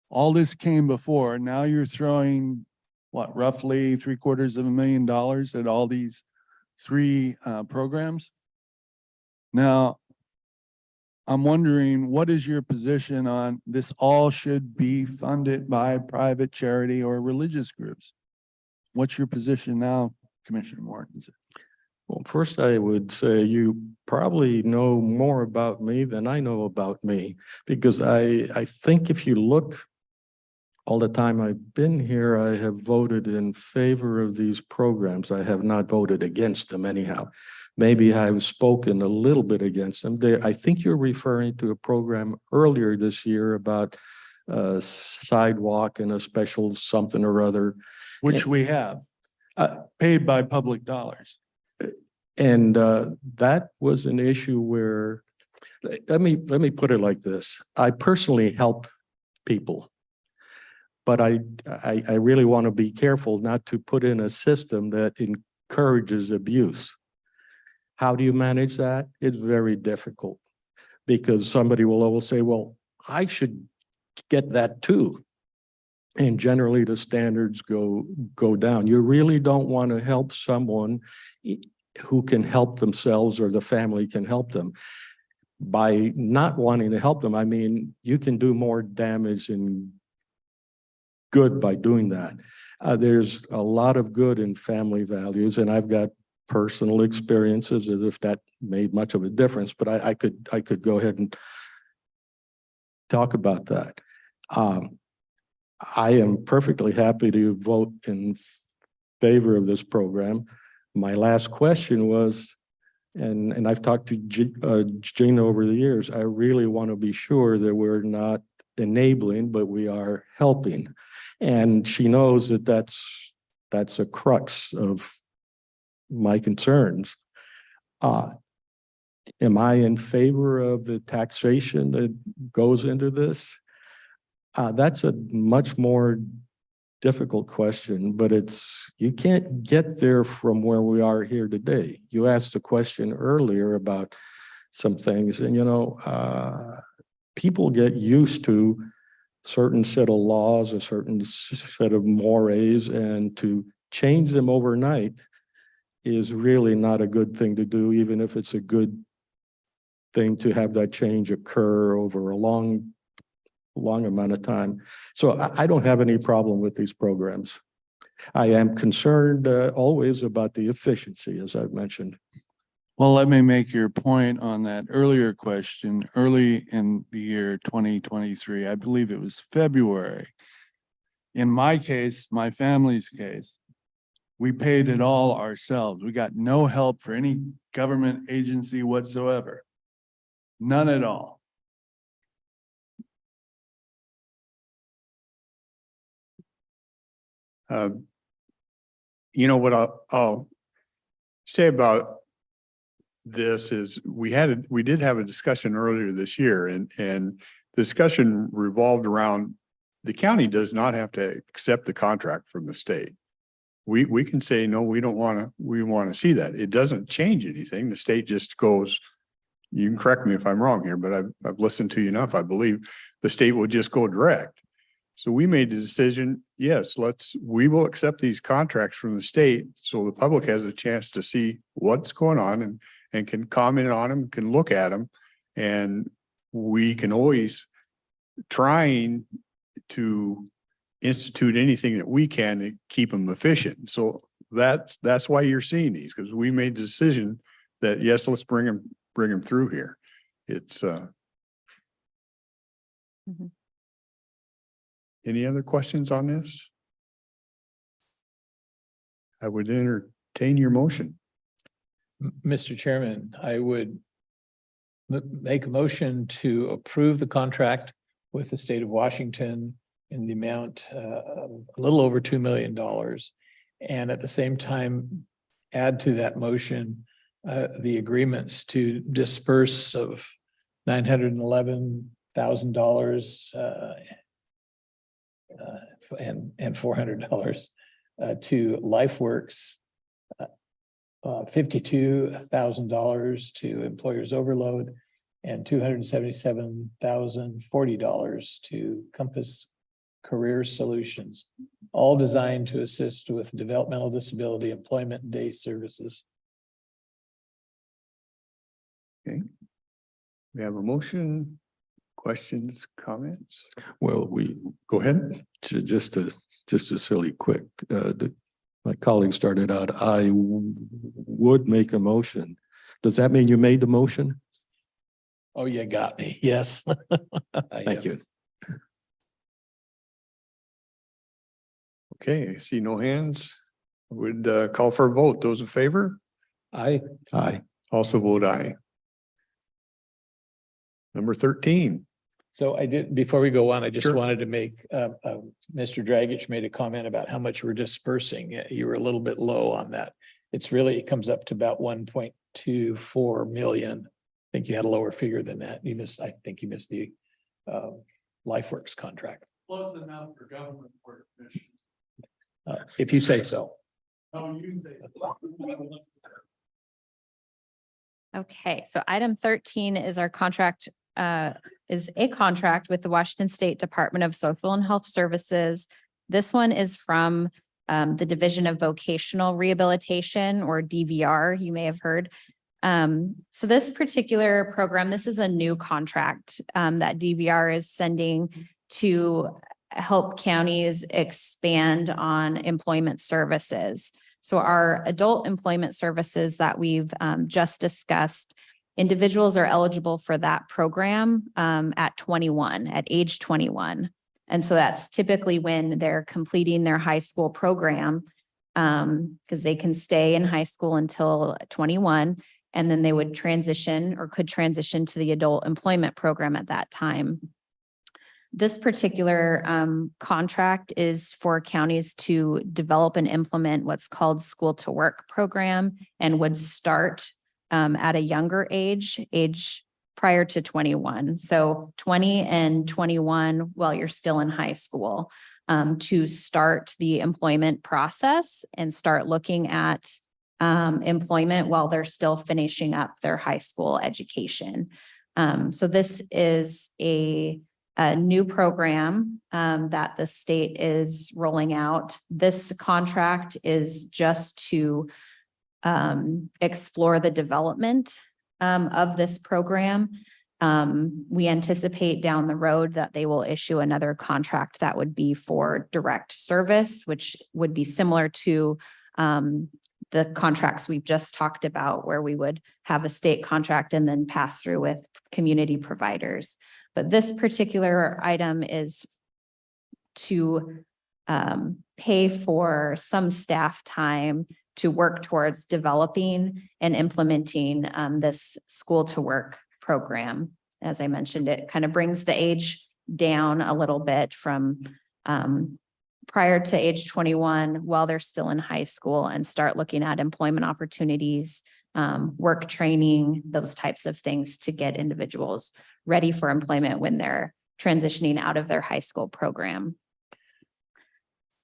All this came before. Now you're throwing, what, roughly $750,000 at all these three programs? Now, I'm wondering, what is your position on this all should be funded by private charity or religious groups? What's your position now, Commissioner Mortensen?
Well, first I would say you probably know more about me than I know about me, because I think if you look all the time I've been here, I have voted in favor of these programs. I have not voted against them anyhow. Maybe I've spoken a little bit against them. I think you're referring to a program earlier this year about sidewalk and a special something or other.
Which we have, paid by public dollars.
And that was an issue where, let me put it like this. I personally help people, but I really want to be careful not to put in a system that encourages abuse. How do you manage that? It's very difficult, because somebody will always say, well, I should get that too. And generally the standards go down. You really don't want to help someone who can help themselves, or the family can help them. By not wanting to help them, I mean, you can do more damage than good by doing that. There's a lot of good in family values, and I've got personal experiences as if that made much of a difference, but I could go ahead and talk about that. I am perfectly happy to vote in favor of this program. My last question was, and I've talked to Gina over the years, I really want to be sure that we're not enabling, but we are helping. And she knows that that's a crux of my concerns. Am I in favor of the taxation that goes into this? That's a much more difficult question, but you can't get there from where we are here today. You asked a question earlier about some things, and people get used to certain set of laws, a certain set of mores, and to change them overnight is really not a good thing to do, even if it's a good thing to have that change occur over a long amount of time. So I don't have any problem with these programs. I am concerned always about the efficiency, as I've mentioned.
Well, let me make your point on that earlier question. Early in the year 2023, I believe it was February. In my case, my family's case, we paid it all ourselves. We got no help for any government agency whatsoever. None at all.
What I'll say about this is we did have a discussion earlier this year, and the discussion revolved around the county does not have to accept the contract from the state. we can say, no, we don't want to, we want to see that. It doesn't change anything. The state just goes, you can correct me if I'm wrong here, but I've listened to you enough. I believe the state will just go direct. So we made the decision, yes, we will accept these contracts from the state. So the public has a chance to see what's going on and can comment on them, can look at them. And we can always trying to institute anything that we can to keep them efficient. So that's why you're seeing these, because we made the decision that, yes, let's bring them through here. It's Any other questions on this? I would entertain your motion.
Mr. Chairman, I would make a motion to approve the contract with the state of Washington in the amount of a little over $2 million. And at the same time, add to that motion the agreements to disperse of $911,000 and $400 to LifeWorks, $52,000 to Employers Overload, and $277,040 to Compass Career Solutions, all designed to assist with developmental disability employment and day services.
Okay. We have a motion. Questions, comments?
Well,
Go ahead.
just a silly quick, my colleague started out, I would make a motion. Does that mean you made the motion?
Oh, you got me. Yes.
Thank you.
Okay, I see no hands. Would call for a vote. Those in favor?
Aye.
Also vote aye. Number 13.
So I did, before we go on, I just
Sure.
wanted to make, Mr. Dragic made a comment about how much we're dispersing. You were a little bit low on that. It comes up to about 1.24 million. I think you had a lower figure than that. I think you missed the LifeWorks contract.
Close enough for government work.
If you say so.
Okay, so item 13 is our contract, is a contract with the Washington State Department of Social and Health Services. This one is from the Division of Vocational Rehabilitation, or DVR, you may have heard. So this particular program, this is a new contract that DVR is sending to help counties expand on employment services. So our adult employment services that we've just discussed, individuals are eligible for that program at age 21. And so that's typically when they're completing their high school program, because they can stay in high school until 21, and then they would transition or could transition to the adult employment program at that time. This particular contract is for counties to develop and implement what's called school to work program, and would start at a younger age prior to 21. So 20 and 21 while you're still in high school, to start the employment process and start looking at employment while they're still finishing up their high school education. So this is a new program that the state is rolling out. This contract is just to explore the development of this program. We anticipate down the road that they will issue another contract that would be for direct service, which would be similar to the contracts we've just talked about, where we would have a state contract and then pass through with community providers. But this particular item is to pay for some staff time to work towards developing and implementing this school to work program. As I mentioned, it kind of brings the age down a little bit from prior to age 21 while they're still in high school, and start looking at employment opportunities, work training, those types of things to get individuals ready for employment when they're transitioning out of their high school program.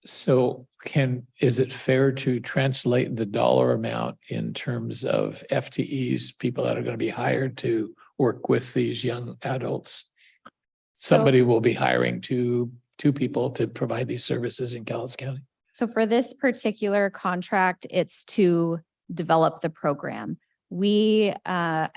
So is it fair to translate the dollar amount in terms of FTEs, people that are going to be hired to work with these young adults? Somebody will be hiring two people to provide these services in Cowlitz County.
So for this particular contract, it's to develop the program. We have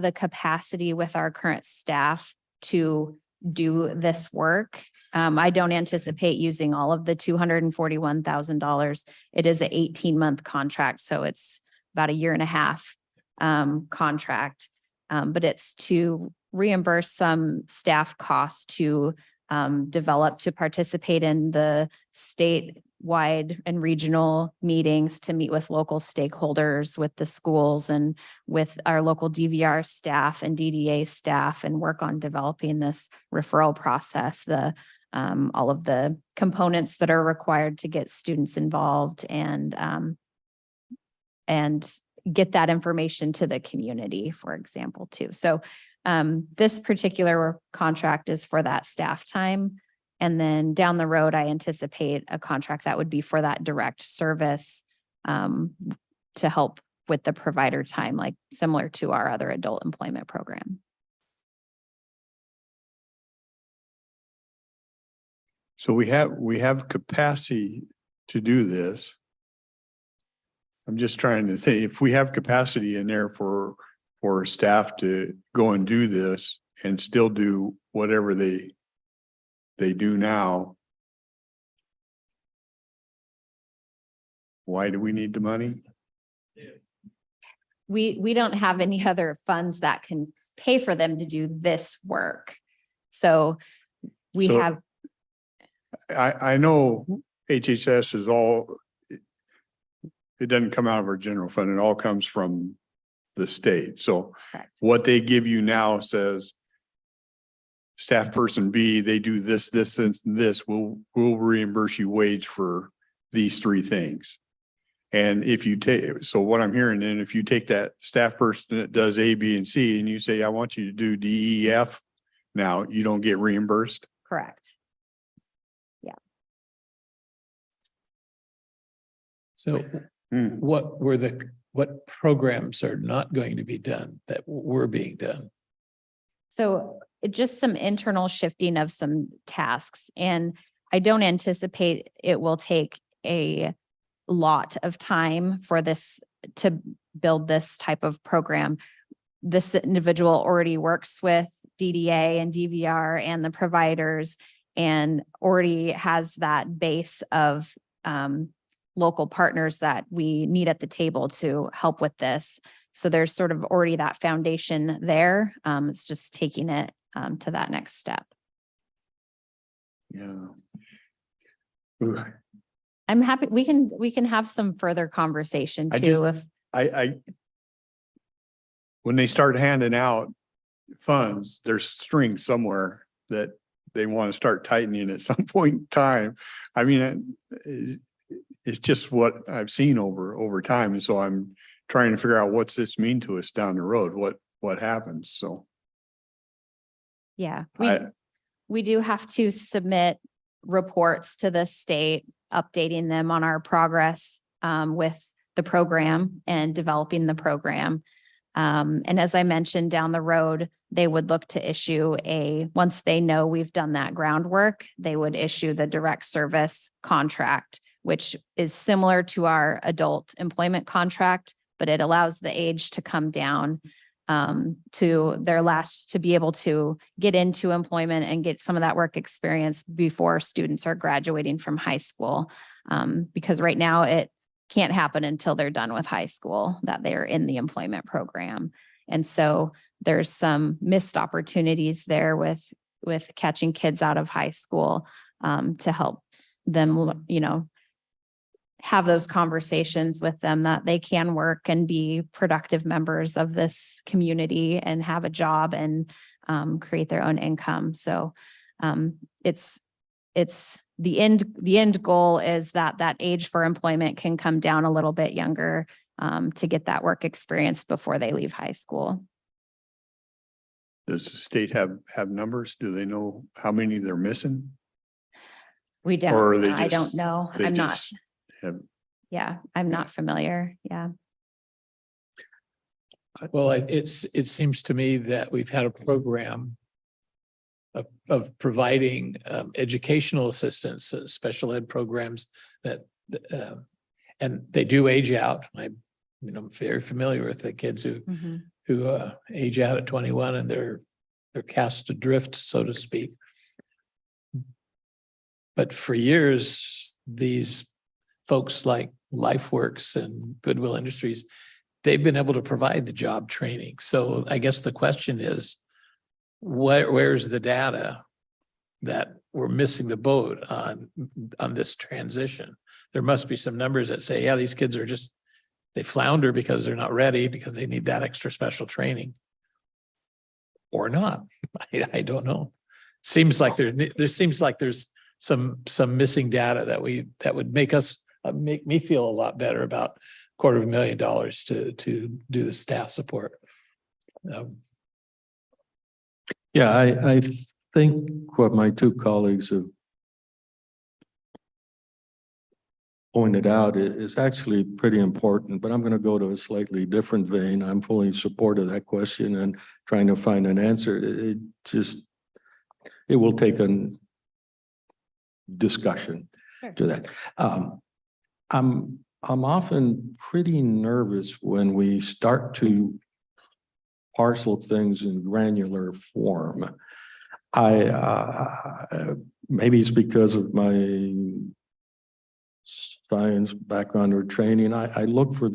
the capacity with our current staff to do this work. I don't anticipate using all of the $241,000. It is an 18-month contract, so it's about a year and a half contract. But it's to reimburse some staff costs to develop, to participate in the statewide and regional meetings, to meet with local stakeholders, with the schools and with our local DVR staff and DDA staff, and work on developing this referral process, all of the components that are required to get students involved and get that information to the community, for example, too. So this particular contract is for that staff time. And then down the road, I anticipate a contract that would be for that direct service to help with the provider time, like similar to our other adult employment program.
So we have capacity to do this. I'm just trying to think, if we have capacity in there for staff to go and do this and still do whatever they do now, why do we need the money?
We don't have any other funds that can pay for them to do this work. So we
So-
have,
I know HHS is all, it doesn't come out of our general fund. It all comes from the state. So
Correct.
what they give you now says staff person B, they do this, this, and this, we'll reimburse you wage for these three things. And if you take, so what I'm hearing then, if you take that staff person that does A, B, and C, and you say, I want you to do D, E, F, now you don't get reimbursed.
correct.
So what programs are not going to be done that were being done?
So just some internal shifting of some tasks. And I don't anticipate it will take a lot of time for this to build this type of program. This individual already works with DDA and DVR and the providers and already has that base of local partners that we need at the table to help with this. So there's sort of already that foundation there. It's just taking it to that next step.
Yeah.
I'm happy, we can have some further conversation
I
too, if,
when they start handing out funds, there's strings somewhere that they want to start tightening at some point in time. I mean, it's just what I've seen over time. And so I'm trying to figure out what's this mean to us down the road, what happens. So.
yeah.
I-
We do have to submit reports to the state, updating them on our progress with the program and developing the program. And as I mentioned, down the road, they would look to issue once they know we've done that groundwork, they would issue the direct service contract, which is similar to our adult employment contract, but it allows the age to come down to be able to get into employment and get some of that work experience before students are graduating from high school. Because right now it can't happen until they're done with high school, that they're in the employment program. And so there's some missed opportunities there with catching kids out of high school to help them, have those conversations with them that they can work and be productive members of this community and have a job and create their own income. So it's the end goal is that age for employment can come down a little bit younger to get that work experience before they leave high school.
Does the state have numbers? Do they know how many they're missing?
We
Or
don't,
they
I don't
just-
know.
they
I'm not,
just have-
yeah, I'm not familiar. Yeah.
Well, it seems to me that we've had a program of providing educational assistance, special ed programs that, and they do age out. I'm very familiar with the kids who
Mhm.
age out at 21 and they're cast adrift, so to speak. But for years, these folks like LifeWorks and Goodwill Industries, they've been able to provide the job training. So I guess the question is, where's the data that we're missing the boat on this transition? There must be some numbers that say, yeah, these kids are just, they flounder because they're not ready, because they need that extra special training. Or not. I don't know. Seems like there seems like there's some missing data that would make me feel a lot better about $250,000 to do the staff support.
Yeah, I think what my two colleagues have pointed out is actually pretty important, but I'm going to go to a slightly different vein. I'm fully in support of that question and trying to find an answer. It will take a discussion to that. I'm often pretty nervous when we start to parcel things in granular form. Maybe it's because of my science background or training. I look for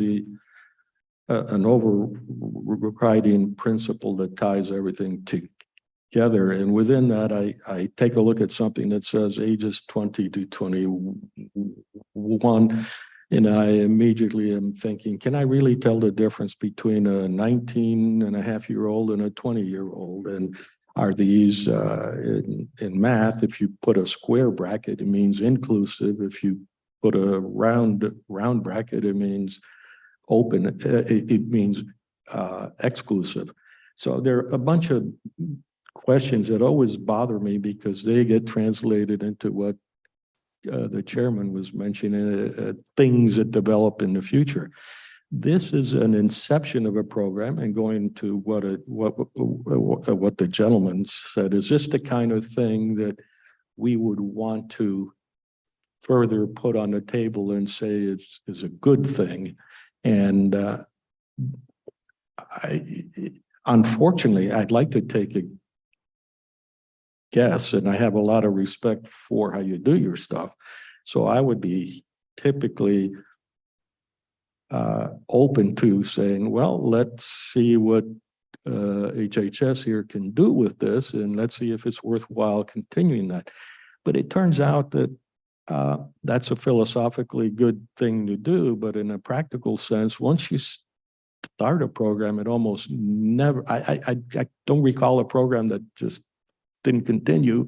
an overriding principle that ties everything together. And within that, I take a look at something that says ages 20 to 21. And I immediately am thinking, can I really tell the difference between a 19-and-a-half-year-old and a 20-year-old? And are these in math, if you put a square bracket, it means inclusive. If you put a round bracket, it means open. It means exclusive. So there are a bunch of questions that always bother me because they get translated into what the chairman was mentioning, things that develop in the future. This is an inception of a program, and going to what the gentleman said, is this the kind of thing that we would want to further put on the table and say is a good thing? And unfortunately, I'd like to take a guess, and I have a lot of respect for how you do your stuff. So I would be typically open to saying, well, let's see what HHS here can do with this, and let's see if it's worthwhile continuing that. But it turns out that that's a philosophically good thing to do, but in a practical sense, once you start a program, it almost never, I don't recall a program that just didn't continue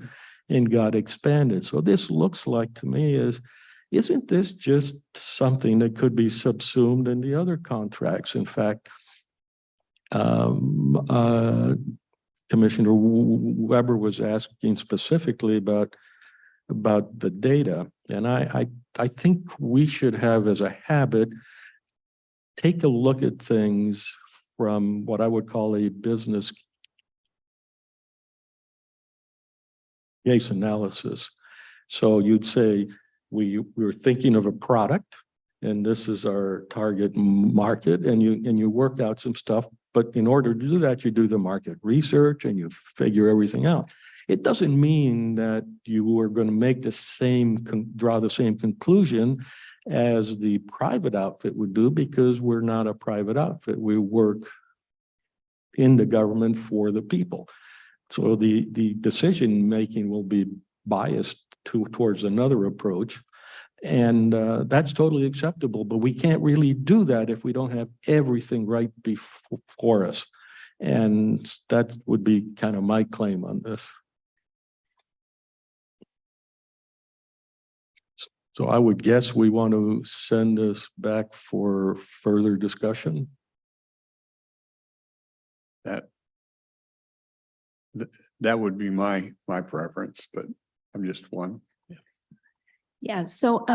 and got expanded. So this looks like to me isn't this just something that could be subsumed in the other contracts? In fact, Commissioner Weber was asking specifically about the data. And I think we should have as a habit, take a look at things from what I would call a business case analysis. So you'd say, we're thinking of a product, and this is our target market, and you work out some stuff. But in order to do that, you do the market research and you figure everything out. It doesn't mean that you are going to make draw the same conclusion as the private outfit would do, because we're not a private outfit. We work in the government for the people. So the decision making will be biased towards another approach. And that's totally acceptable, but we can't really do that if we don't have everything right before us. And that would be kind of my claim on this. So I would guess we want to send this back for further discussion.
That would be my preference, but I'm just one.
Yeah, so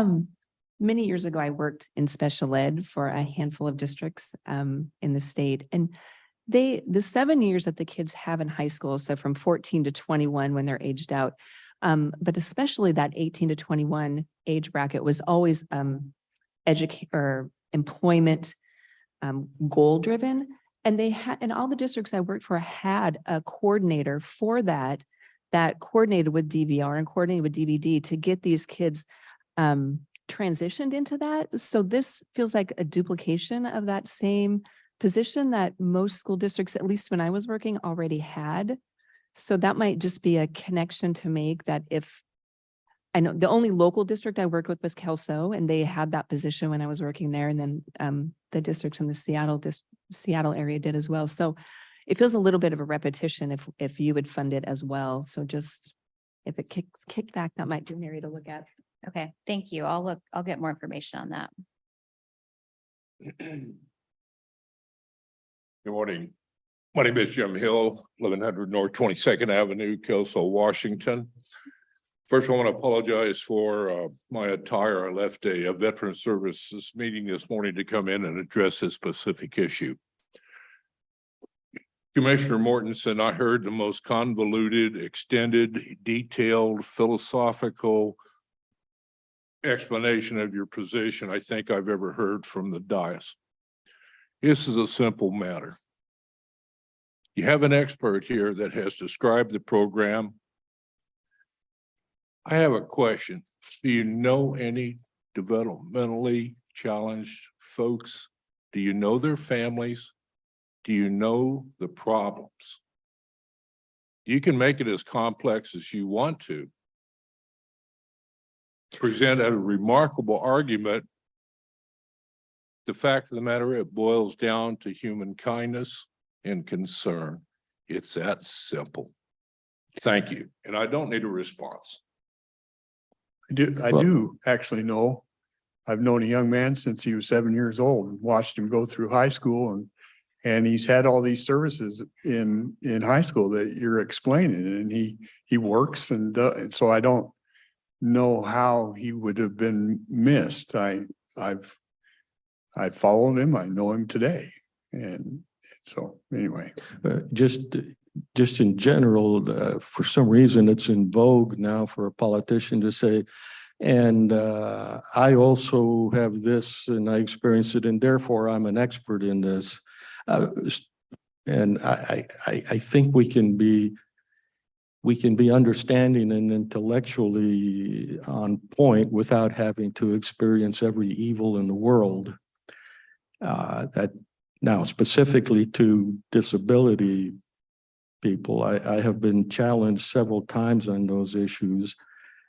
many years ago, I worked in special ed for a handful of districts in the state. And the 7 years that the kids have in high school, so from 14 to 21 when they're aged out, but especially that 18 to 21 age bracket was always educate or employment goal driven. And they had, and all the districts I worked for had a coordinator for that coordinated with DVR and coordinated with DVD to get these kids transitioned into that. So this feels like a duplication of that same position that most school districts, at least when I was working, already had. So that might just be a connection to make, that if I know the only local district I worked with was Kelso, and they had that position when I was working there. And then the districts in the Seattle area did as well. So it feels a little bit of a repetition if you would fund it as well. So just if it kicked back, that might be an area to look at.
Okay, thank you. I'll get more information on that.
Good morning. My name is Jim Hill, 1100 North 22nd Avenue, Kelso, Washington. First, I want to apologize for my attire. I left a veteran services meeting this morning to come in and address this specific issue. Commissioner Mortensen, I heard the most convoluted, extended, detailed, philosophical explanation of your position I think I've ever heard from the dais. This is a simple matter. You have an expert here that has described the program. I have a question. Do you know any developmentally challenged folks? Do you know their families? Do you know the problems? You can make it as complex as you want to. Present a remarkable argument. The fact of the matter, it boils down to human kindness and concern. It's that simple. Thank you. And I don't need a response.
I
Well-
do actually know. I've known a young man since he was 7 years old and watched him go through high school, and he's had all these services in high school that you're explaining, and he works and so I don't know how he would have been missed. I've followed him. I know him today. And so anyway.
Just in general, for some reason, it's in vogue now for a politician to say, and I also have this and I experienced it, and therefore I'm an expert in this. And I think we can be understanding and intellectually on point without having to experience every evil in the world. That now specifically to disability people, I have been challenged several times on those issues,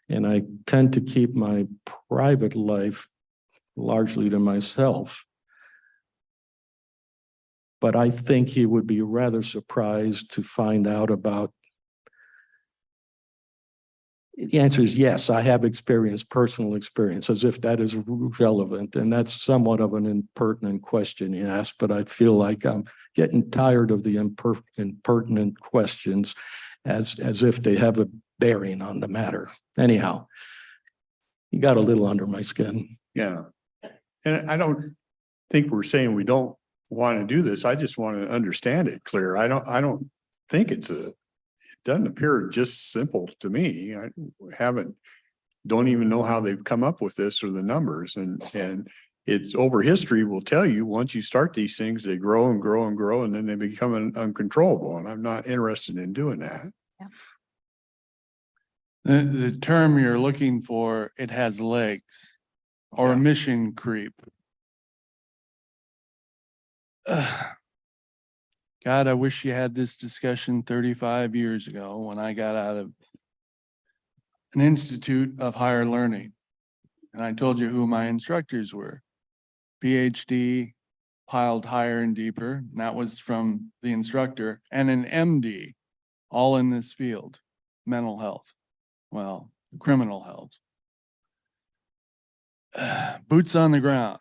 and I tend to keep my private life largely to myself. But I think he would be rather surprised to find out about. The answer is yes, I have personal experience, as if that is relevant. And that's somewhat of an impertinent question he asked, but I feel like I'm getting tired of the impertinent questions as if they have a bearing on the matter. Anyhow, he got a little under my skin.
Yeah. And I don't think we're saying we don't want to do this. I just want to understand it clear. I don't think it doesn't appear just simple to me. I don't even know how they've come up with this or the numbers, and it's over history will tell you once you start these things, they grow and grow and grow, and then they become uncontrollable. And I'm not interested in doing that.
Yeah.
The term you're looking for, it has legs, or
Yeah.
mission creep. God, I wish you had this discussion 35 years ago when I got out of an institute of higher learning. And I told you who my instructors were. PhD, piled higher and deeper, and that was from the instructor, and an MD, all in this field, mental health, well, criminal health. Boots on the ground.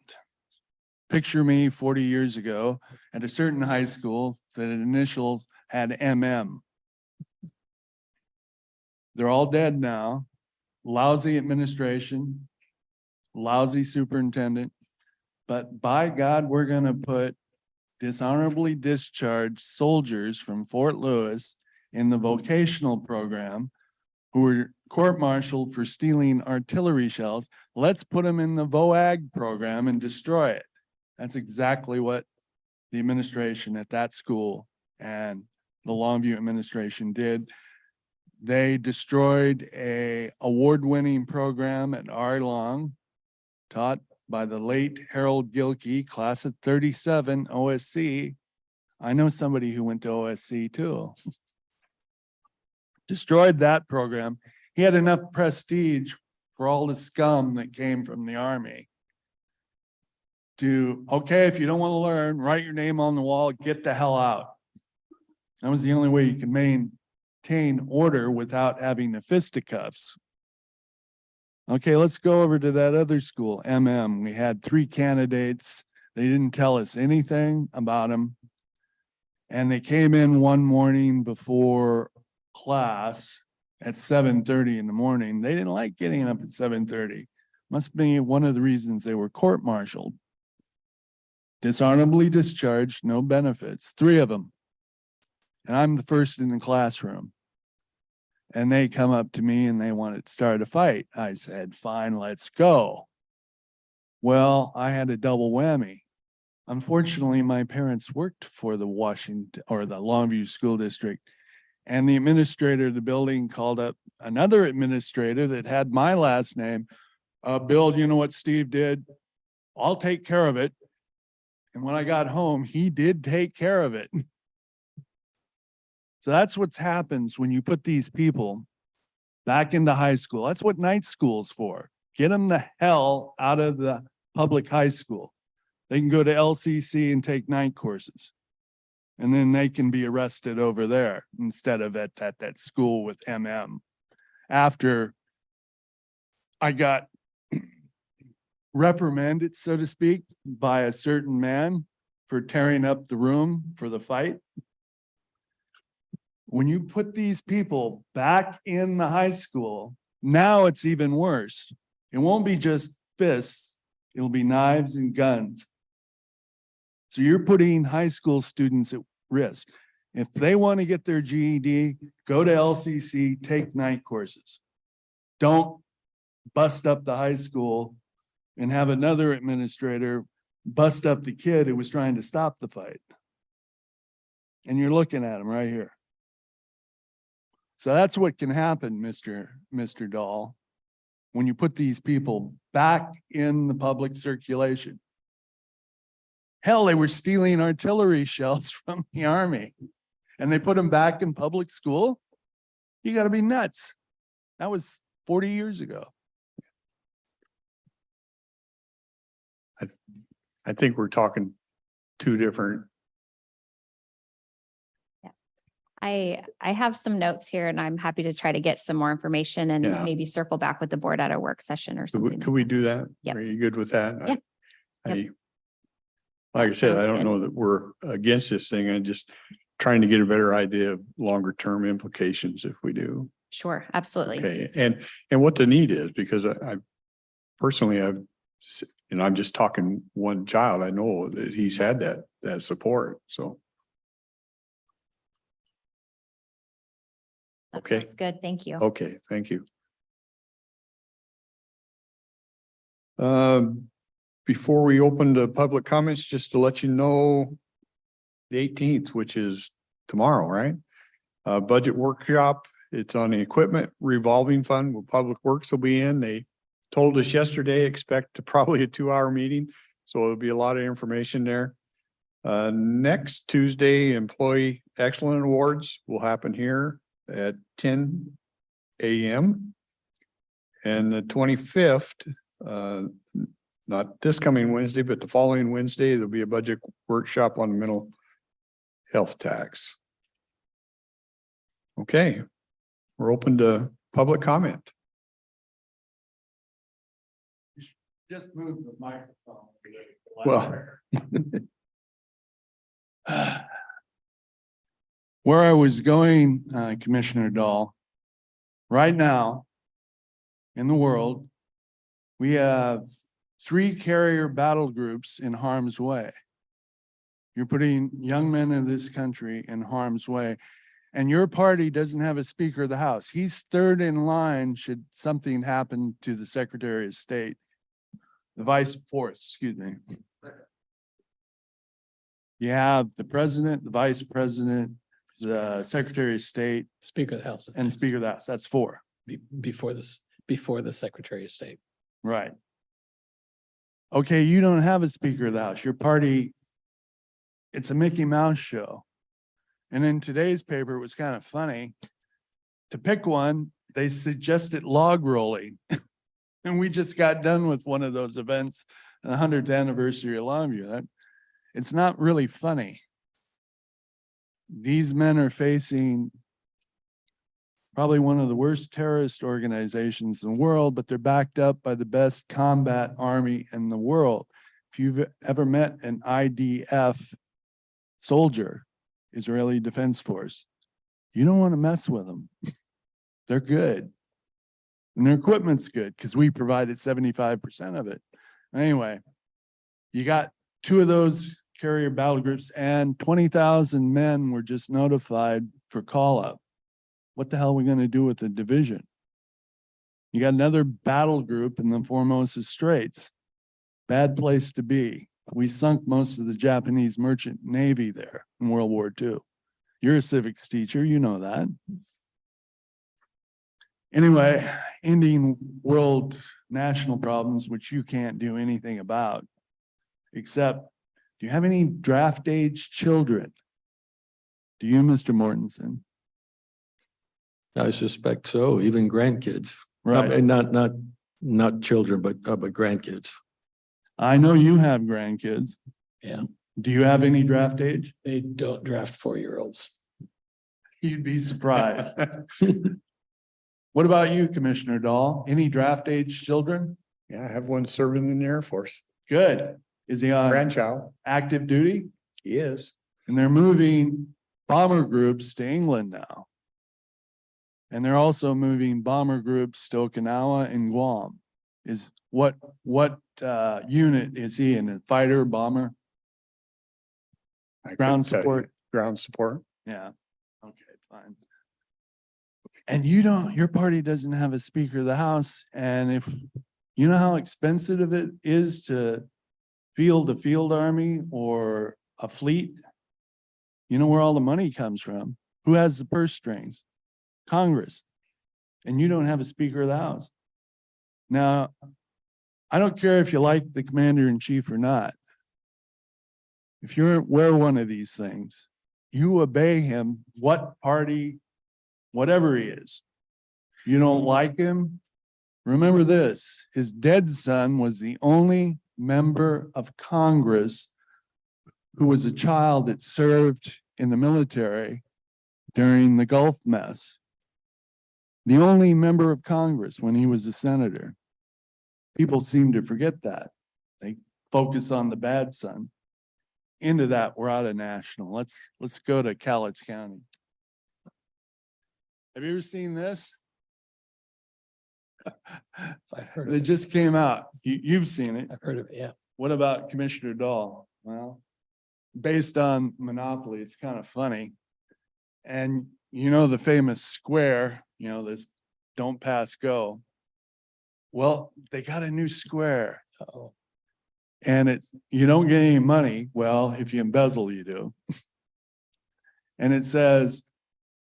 Picture me 40 years ago at a certain high school that initials had MM. They're all dead now. lousy administration, lousy superintendent, but by God, we're gonna put dishonorably discharged soldiers from Fort Lewis in the vocational program who were court-martialed for stealing artillery shells. Let's put them in the VOAG program and destroy it. That's exactly what the administration at that school and the Longview administration did. They destroyed a award-winning program at Arlong, taught by the late Harold Gilkey, class of 37 OSC. I know somebody who went to OSC too. Destroyed that program. He had enough prestige for all the scum that came from the army to, okay, if you don't want to learn, write your name on the wall, get the hell out. That was the only way you could maintain order without having the fisticuffs. Okay, let's go over to that other school, MM. We had 3 candidates. They didn't tell us anything about them. And they came in one morning before class at 7:30 in the morning. They didn't like getting up at 7:30. Must be one of the reasons they were court-martialed. Dishonorably discharged, no benefits, 3 of them. And I'm the first in the classroom. And they come up to me and they wanted to start a fight. I said, fine, let's go. Well, I had a double whammy. Unfortunately, my parents worked for the Washington or the Longview School District. And the administrator of the building called up another administrator that had my last name. Bill, you know what Steve did? I'll take care of it. And when I got home, he did take care of it. So that's what happens when you put these people back into high school. That's what night school's for. Get them the hell out of the public high school. They can go to LCC and take night courses. And then they can be arrested over there instead of at that school with MM. After I got reprimanded, so to speak, by a certain man for tearing up the room for the fight. When you put these people back in the high school, now it's even worse. It won't be just fists, it'll be knives and guns. So you're putting high school students at risk. If they want to get their GED, go to LCC, take night courses. Don't bust up the high school and have another administrator bust up the kid who was trying to stop the fight. And you're looking at him right here. So that's what can happen, Mr. Dahl, when you put these people back in the public circulation. Hell, they were stealing artillery shells from the army and they put them back in public school. You got to be nuts. That was 40 years ago.
I think we're talking 2 different.
I have some notes here and I'm happy to try to get some more information and
Yeah.
maybe circle back with the board at a work session or something.
Could we do that?
Yep.
Are you good with that?
Yeah.
Like I said, I
Sounds
don't
good.
know that we're against this thing. I'm just trying to get a better idea of longer term implications if we do.
Sure, absolutely.
Okay, and what the need is, because I personally, I'm just talking one child. I know that he's had that support, so.
That
Okay.
sounds good. Thank you.
Okay, thank you. Before we open the public comments, just to let you know, the 18th, which is tomorrow, right? Budget workshop, it's on the equipment revolving fund where Public Works will be in. They told us yesterday, expect probably a 2-hour meeting. So it'll be a lot of information there. Next Tuesday, Employee Excellence Awards will happen here at 10 a.m. And the 25th, not this coming Wednesday, but the following Wednesday, there'll be a budget workshop on the mental health tax. Okay, we're open to public comment.
Just move the microphone.
Well.
Where I was going, Commissioner Dahl, right now, in the world, we have 3 carrier battle groups in harm's way. You're putting young men in this country in harm's way. And your party doesn't have a Speaker of the House. He's third in line should something happen to the Secretary of State. Excuse me. You have the President, the Vice President, the Secretary of State,
Speaker of the House.
and Speaker of the House. That's 4.
Before this, before the Secretary of State.
Right. Okay, you don't have a Speaker of the House. Your party, it's a Mickey Mouse show. And in today's paper, it was kind of funny. To pick one, they suggested log rolling. And we just got done with one of those events, the 100th anniversary of Longview. It's not really funny. These men are facing probably one of the worst terrorist organizations in the world, but they're backed up by the best combat army in the world. If you've ever met an IDF soldier, Israeli Defense Force, you don't want to mess with them. They're good. And their equipment's good because we provided 75% of it. Anyway, you got 2 of those carrier battle groups and 20,000 men were just notified for call up. What the hell are we going to do with the division? You got another battle group in the Formosa Straits. Bad place to be. We sunk most of the Japanese merchant navy there in World War II. You're a civics teacher, you know that. Anyway, ending world national problems, which you can't do anything about, except, do you have any draft age children? Do you, Mr. Mortensen?
I suspect so, even grandkids.
Right.
And not children, but grandkids.
I know you have grandkids.
Yeah.
Do you have any draft age?
They don't draft 4-year-olds.
You'd be surprised. What about you, Commissioner Dahl? Any draft age children?
Yeah, I have one serving in the Air Force.
Good. Is he on
Grandchild.
active duty?
He is.
And they're moving bomber groups to England now. And they're also moving bomber groups to Okinawa and Guam. Is what unit is he in? A fighter, bomber?
I
Ground
couldn't tell you.
support.
Ground support.
Yeah. Okay, fine. And your party doesn't have a Speaker of the House. And if you know how expensive it is to field a field army or a fleet, you know where all the money comes from. Who has the purse strings? Congress. And you don't have a Speaker of the House. Now, I don't care if you like the commander in chief or not. If you wear one of these things, you obey him, what party, whatever he is. You don't like him? Remember this, his dead son was the only member of Congress who was a child that served in the military during the Gulf mess. The only member of Congress when he was a senator. People seem to forget that. They focus on the bad son. Into that, we're out of national. Let's go to Cowlitz County. Have you ever seen this?
I've heard
It
of it.
just came out. You've seen it.
I've heard of it, yeah.
What about Commissioner Dahl? Well, based on Monopoly, it's kind of funny. And you know the famous square, you know, this don't pass go. Well, they got a new square.
Uh-oh.
And it's, you don't get any money. Well, if you embezzle, you do. And it says,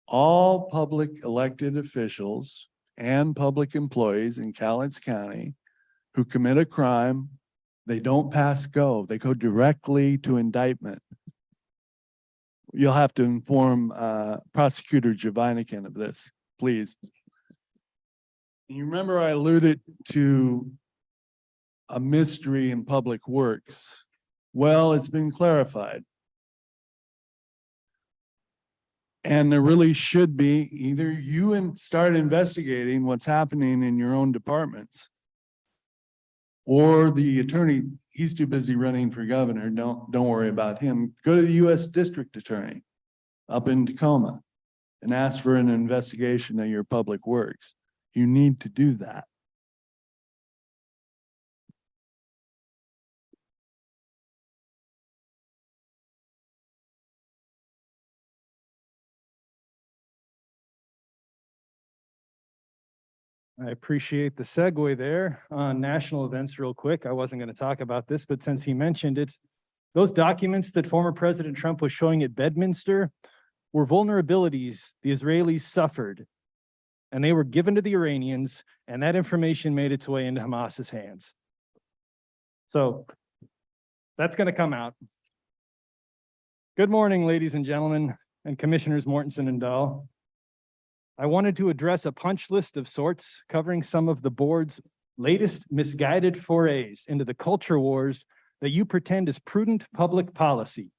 all public elected officials and public employees in Cowlitz County who commit a crime, they don't pass go. They go directly to indictment. You'll have to inform Prosecutor Javinican of this, please. You remember I alluded to a mystery in public works. Well, it's been clarified. And there really should be either you start investigating what's happening in your own departments, or the attorney, he's too busy running for governor. Don't worry about him. Go to the U.S. District Attorney up in Tacoma and ask for an investigation of your public works. You need to do that.
I appreciate the segue there on national events real quick. I wasn't going to talk about this, but since he mentioned it, those documents that former President Trump was showing at Bedminster were vulnerabilities the Israelis suffered, and they were given to the Iranians, and that information made its way into Hamas's hands. So that's going to come out. Good morning, ladies and gentlemen, and Commissioners Mortensen and Dahl. I wanted to address a punch list of sorts covering some of the board's latest misguided forays into the culture wars that you pretend is prudent public policy.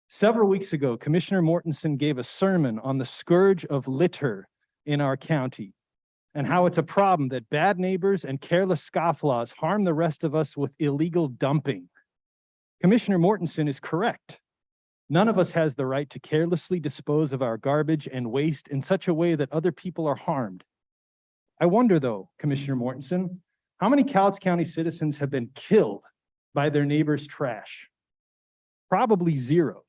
Several weeks ago, Commissioner Mortensen gave a sermon on the scourge of litter in our county and how it's a problem that bad neighbors and careless scofflaws harm the rest of us with illegal dumping. Commissioner Mortensen is correct. None of us has the right to carelessly dispose of our garbage and waste in such a way that other people are harmed. I wonder though, Commissioner Mortensen, how many Cowlitz County citizens have been killed by their neighbor's trash? Probably zero.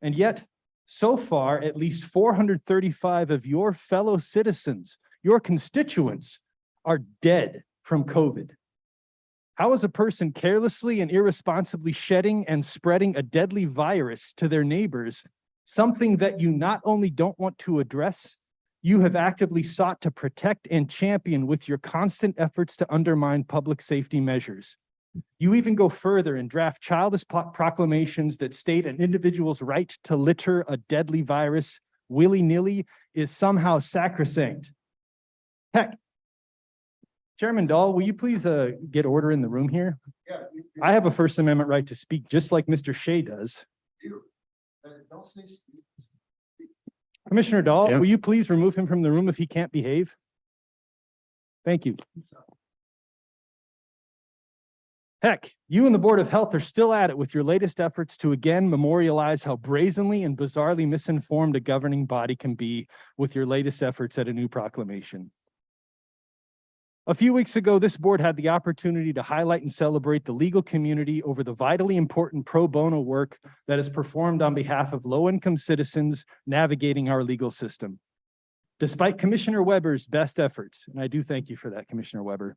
And yet, so far, at least 435 of your fellow citizens, your constituents, are dead from COVID. How is a person carelessly and irresponsibly shedding and spreading a deadly virus to their neighbors something that you not only don't want to address, you have actively sought to protect and champion with your constant efforts to undermine public safety measures? You even go further and draft childish proclamations that state an individual's right to litter a deadly virus willy-nilly is somehow sacrosanct. Heck, Chairman Dahl, will you please get order in the room here?
Yeah.
I have a First Amendment right to speak just like Mr. Shea does. Commissioner Dahl,
Yeah.
will you please remove him from the room if he can't behave? Thank you. Heck, you and the Board of Health are still at it with your latest efforts to again memorialize how brazenly and bizarrely misinformed a governing body can be with your latest efforts at a new proclamation. A few weeks ago, this board had the opportunity to highlight and celebrate the legal community over the vitally important pro bono work that is performed on behalf of low-income citizens navigating our legal system. Despite Commissioner Weber's best efforts, and I do thank you for that, Commissioner Weber,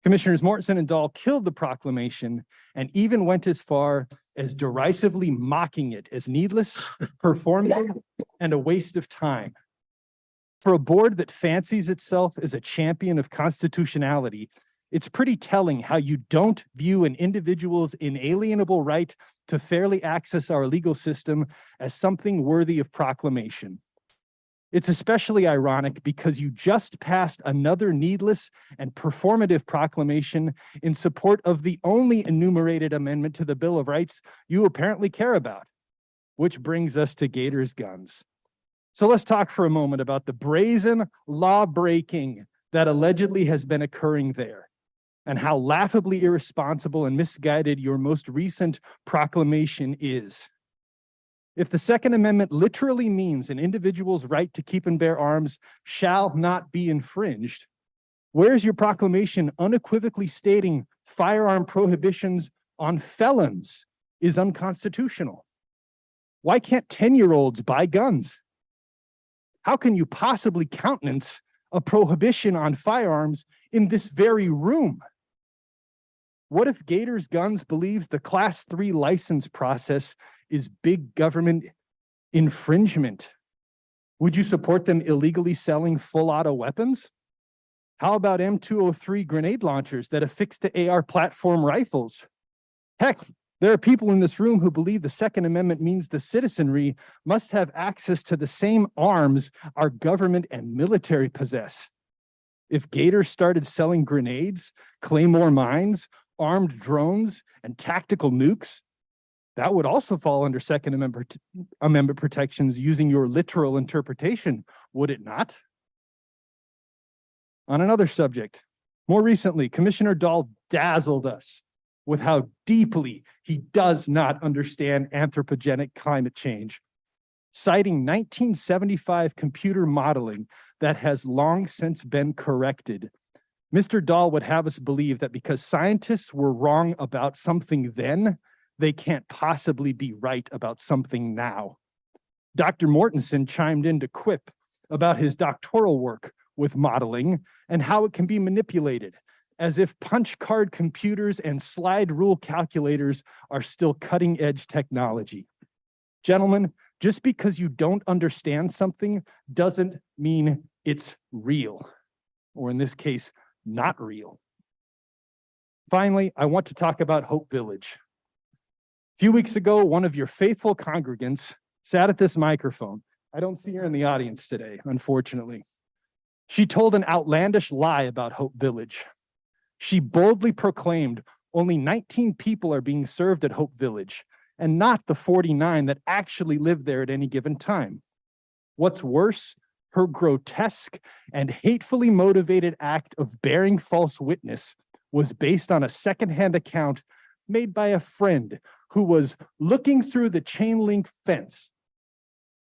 Commissioners Mortensen and Dahl killed the proclamation and even went as far as derisively mocking it as needless, performative, and a waste of time. For a board that fancies itself as a champion of constitutionality, it's pretty telling how you don't view an individual's inalienable right to fairly access our legal system as something worthy of proclamation. It's especially ironic because you just passed another needless and performative proclamation in support of the only enumerated amendment to the Bill of Rights you apparently care about, which brings us to Gators Guns. So let's talk for a moment about the brazen law breaking that allegedly has been occurring there and how laughably irresponsible and misguided your most recent proclamation is. If the Second Amendment literally means an individual's right to keep and bear arms shall not be infringed, where's your proclamation unequivocally stating firearm prohibitions on felons is unconstitutional? Why can't 10-year-olds buy guns? How can you possibly countenance a prohibition on firearms in this very room? What if Gators Guns believes the Class 3 license process is big government infringement? Would you support them illegally selling full auto weapons? How about M203 grenade launchers that affix to AR platform rifles? Heck, there are people in this room who believe the Second Amendment means the citizenry must have access to the same arms our government and military possess. If Gators started selling grenades, claymore mines, armed drones, and tactical nukes, that would also fall under Second Amendment protections using your literal interpretation, would it not? On another subject, more recently, Commissioner Dahl dazzled us with how deeply he does not understand anthropogenic climate change, citing 1975 computer modeling that has long since been corrected. Mr. Dahl would have us believe that because scientists were wrong about something then, they can't possibly be right about something now. Dr. Mortensen chimed in to quip about his doctoral work with modeling and how it can be manipulated, as if punch card computers and slide rule calculators are still cutting edge technology. Gentlemen, just because you don't understand something doesn't mean it's real, or in this case, not real. Finally, I want to talk about Hope Village. A few weeks ago, one of your faithful congregants sat at this microphone. I don't see her in the audience today, unfortunately. She told an outlandish lie about Hope Village. She boldly proclaimed only 19 people are being served at Hope Village, and not the 49 that actually live there at any given time. What's worse, her grotesque and hatefully motivated act of bearing false witness was based on a secondhand account made by a friend who was looking through the chain link fence.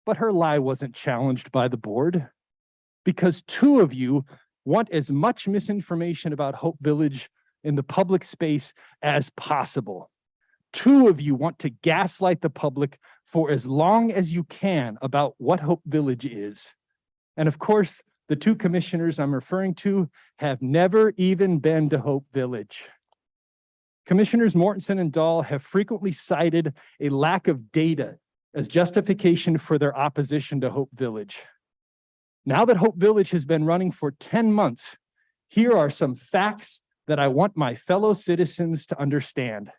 But her lie wasn't challenged by the board, because two of you want as much misinformation about Hope Village in the public space as possible. Two of you want to gaslight the public for as long as you can about what Hope Village is. And of course, the two commissioners I'm referring to have never even been to Hope Village. Commissioners Mortensen and Dahl have frequently cited a lack of data as justification for their opposition to Hope Village. Now that Hope Village has been running for 10 months, here are some facts that I want my fellow citizens to understand.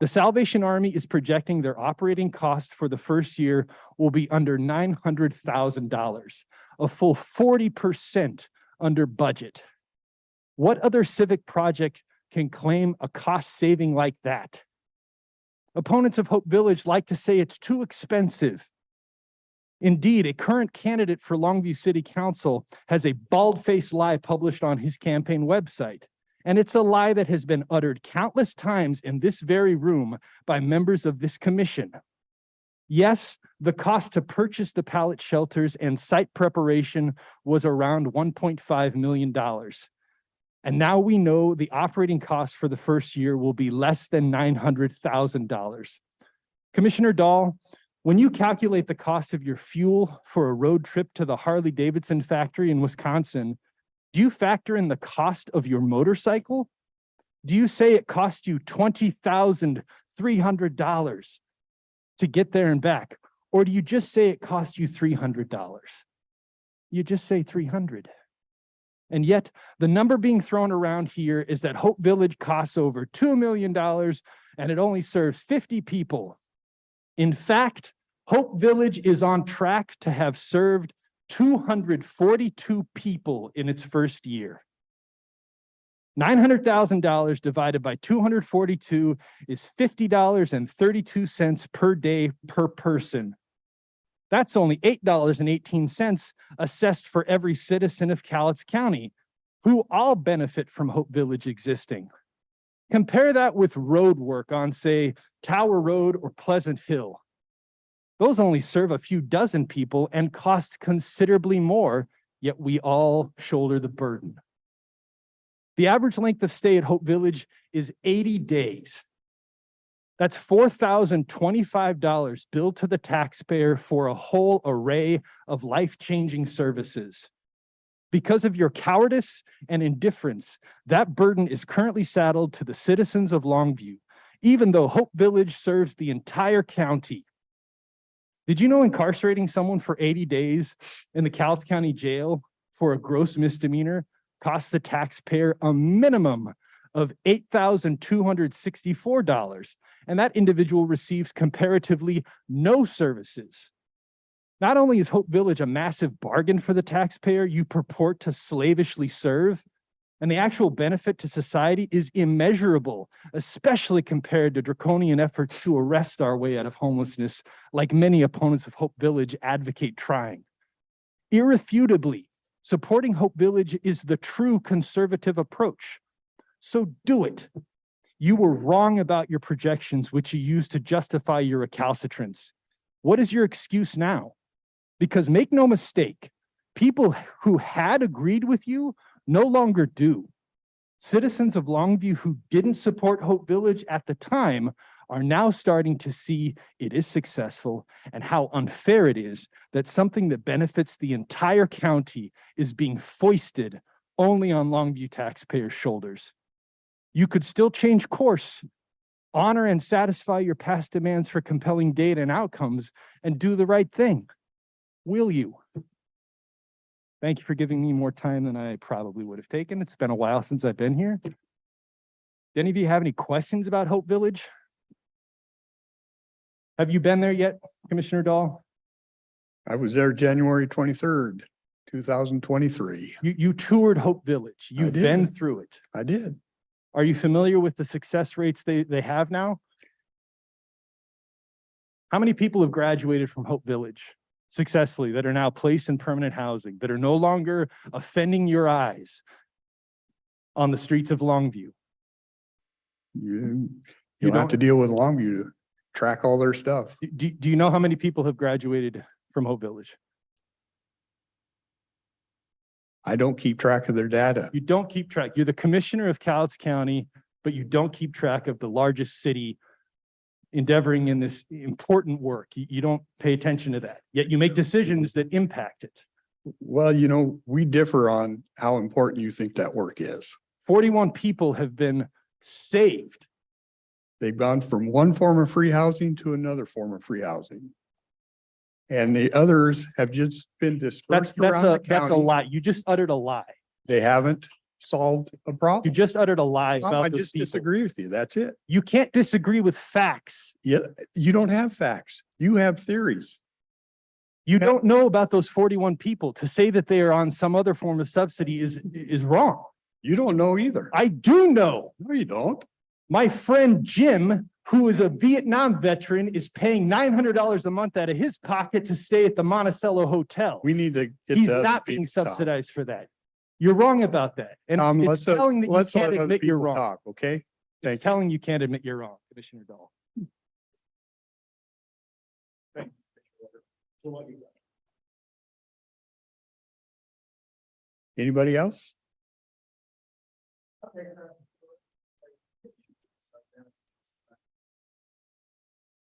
The Salvation Army is projecting their operating cost for the first year will be under $900,000, a full 40% under budget. What other civic project can claim a cost saving like that? Opponents of Hope Village like to say it's too expensive. Indeed, a current candidate for Longview City Council has a bald-faced lie published on his campaign website. And it's a lie that has been uttered countless times in this very room by members of this commission. Yes, the cost to purchase the pallet shelters and site preparation was around $1.5 million. And now we know the operating cost for the first year will be less than $900,000. Commissioner Dahl, when you calculate the cost of your fuel for a road trip to the Harley-Davidson factory in Wisconsin, do you factor in the cost of your motorcycle? Do you say it cost you $20,300 to get there and back? Or do you just say it cost you $300? You just say $300. And yet the number being thrown around here is that Hope Village costs over $2 million and it only serves 50 people. In fact, Hope Village is on track to have served 242 people in its first year. $900,000 divided by 242 is $50.32 per day per person. That's only $8.18 assessed for every citizen of Cowlitz County, who all benefit from Hope Village existing. Compare that with road work on, say, Tower Road or Pleasant Hill. Those only serve a few dozen people and cost considerably more, yet we all shoulder the burden. The average length of stay at Hope Village is 80 days. That's $4,025 billed to the taxpayer for a whole array of life-changing services. Because of your cowardice and indifference, that burden is currently saddled to the citizens of Longview, even though Hope Village serves the entire county. Did you know incarcerating someone for 80 days in the Cowlitz County Jail for a gross misdemeanor costs the taxpayer a minimum of $8,264, and that individual receives comparatively no services? Not only is Hope Village a massive bargain for the taxpayer you purport to slavishly serve, and the actual benefit to society is immeasurable, especially compared to draconian efforts to arrest our way out of homelessness, like many opponents of Hope Village advocate trying. Irrefutably, supporting Hope Village is the true conservative approach. So do it. You were wrong about your projections, which you used to justify your recalcitrance. What is your excuse now? Because make no mistake, people who had agreed with you no longer do. Citizens of Longview who didn't support Hope Village at the time are now starting to see it is successful and how unfair it is that something that benefits the entire county is being foisted only on Longview taxpayers' shoulders. You could still change course, honor and satisfy your past demands for compelling data and outcomes, and do the right thing. Will you? Thank you for giving me more time than I probably would have taken. It's been a while since I've been here. Do any of you have any questions about Hope Village? Have you been there yet, Commissioner Dahl?
I was there January 23rd, 2023.
You toured Hope Village. You've been
did.
through it.
I did.
Are you familiar with the success rates they have now? How many people have graduated from Hope Village successfully that are now placed in permanent housing, that are no longer offending your eyes on the streets of Longview?
You'll
don't-
have to deal with Longview to track all their stuff.
Do you know how many people have graduated from Hope Village?
I don't keep track of their data.
You don't keep track. You're the commissioner of Cowlitz County, but you don't keep track of the largest city endeavoring in this important work. You don't pay attention to that, yet you make decisions that impact it.
Well, we differ on how important you think that work is.
41 people have been saved.
They've gone from one form of free housing to another form of free housing. And the others have just been dispersed around the
That's a
county.
lie. You just uttered a lie.
They haven't solved a
You
problem.
just uttered a lie
I
about those
just
people.
disagree with you. That's it.
You can't disagree with facts.
Yeah, you don't have facts. You have theories.
You don't know about those 41 people. To say that they are on some other form of subsidy is wrong.
You don't know either.
I do know.
No, you don't.
My friend Jim, who is a Vietnam veteran, is paying $900 a month out of his pocket to stay at the Monticello Hotel.
We need to get.
He's
the other
not being
people to talk.
subsidized for that. You're wrong about that. And it's
Let's
telling that you
let's let
can't
other
admit you're
people
wrong.
talk, okay?
It's
Thank you.
telling you can't admit you're wrong, Commissioner Dahl.
Anybody else?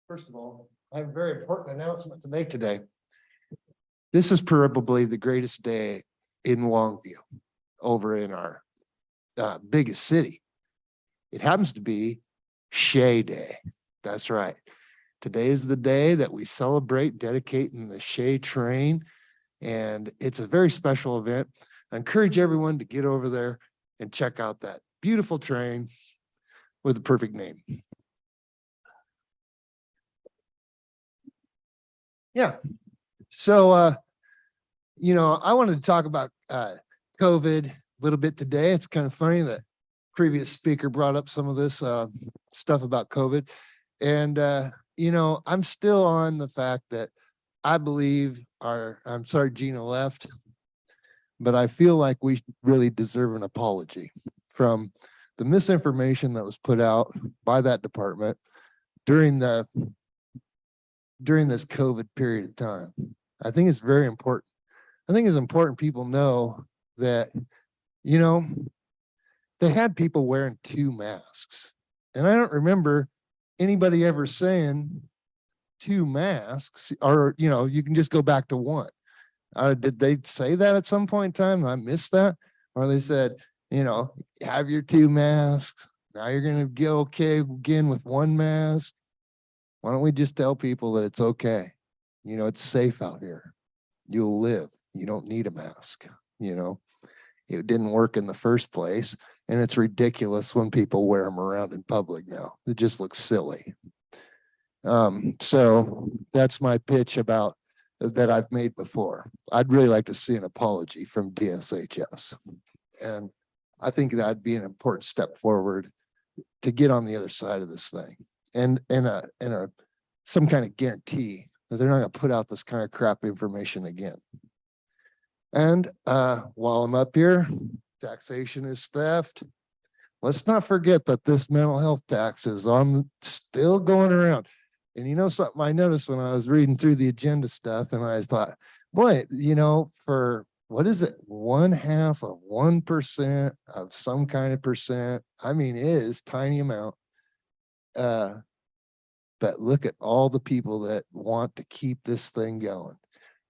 First of all, I have a very important announcement to make today. This is probably the greatest day in Longview, over in our biggest city. It happens to be Shea Day. That's right. Today is the day that we celebrate dedicating the Shea train, and it's a very special event. I encourage everyone to get over there and check out that beautiful train with a perfect name. Yeah. So, I wanted to talk about COVID a little bit today. It's kind of funny that previous speaker brought up some of this stuff about COVID. And, I'm still on the fact that I believe I'm sorry, Gina left, but I feel like we really deserve an apology from the misinformation that was put out by that department during this COVID period of time. I think it's very important. I think it's important people know that, they had people wearing 2 masks. And I don't remember anybody ever saying 2 masks, or, you can just go back to 1. Did they say that at some point in time? I missed that. Or they said, have your 2 masks. Now you're going to get okay again with 1 mask. Why don't we just tell people that it's okay? It's safe out here. You'll live. You don't need a mask. It didn't work in the first place. And it's ridiculous when people wear them around in public now. It just looks silly. So that's my pitch about that I've made before. I'd really like to see an apology from DSHS. And I think that'd be an important step forward to get on the other side of this thing. And some kind of guarantee that they're not going to put out this kind of crap information again. And while I'm up here, taxation is theft. Let's not forget that this mental health tax is still going around. And something I noticed when I was reading through the agenda stuff, and I thought, boy, for what is it, 1/2 of 1% of some kind of percent? I mean, it is tiny amount. but look at all the people that want to keep this thing going,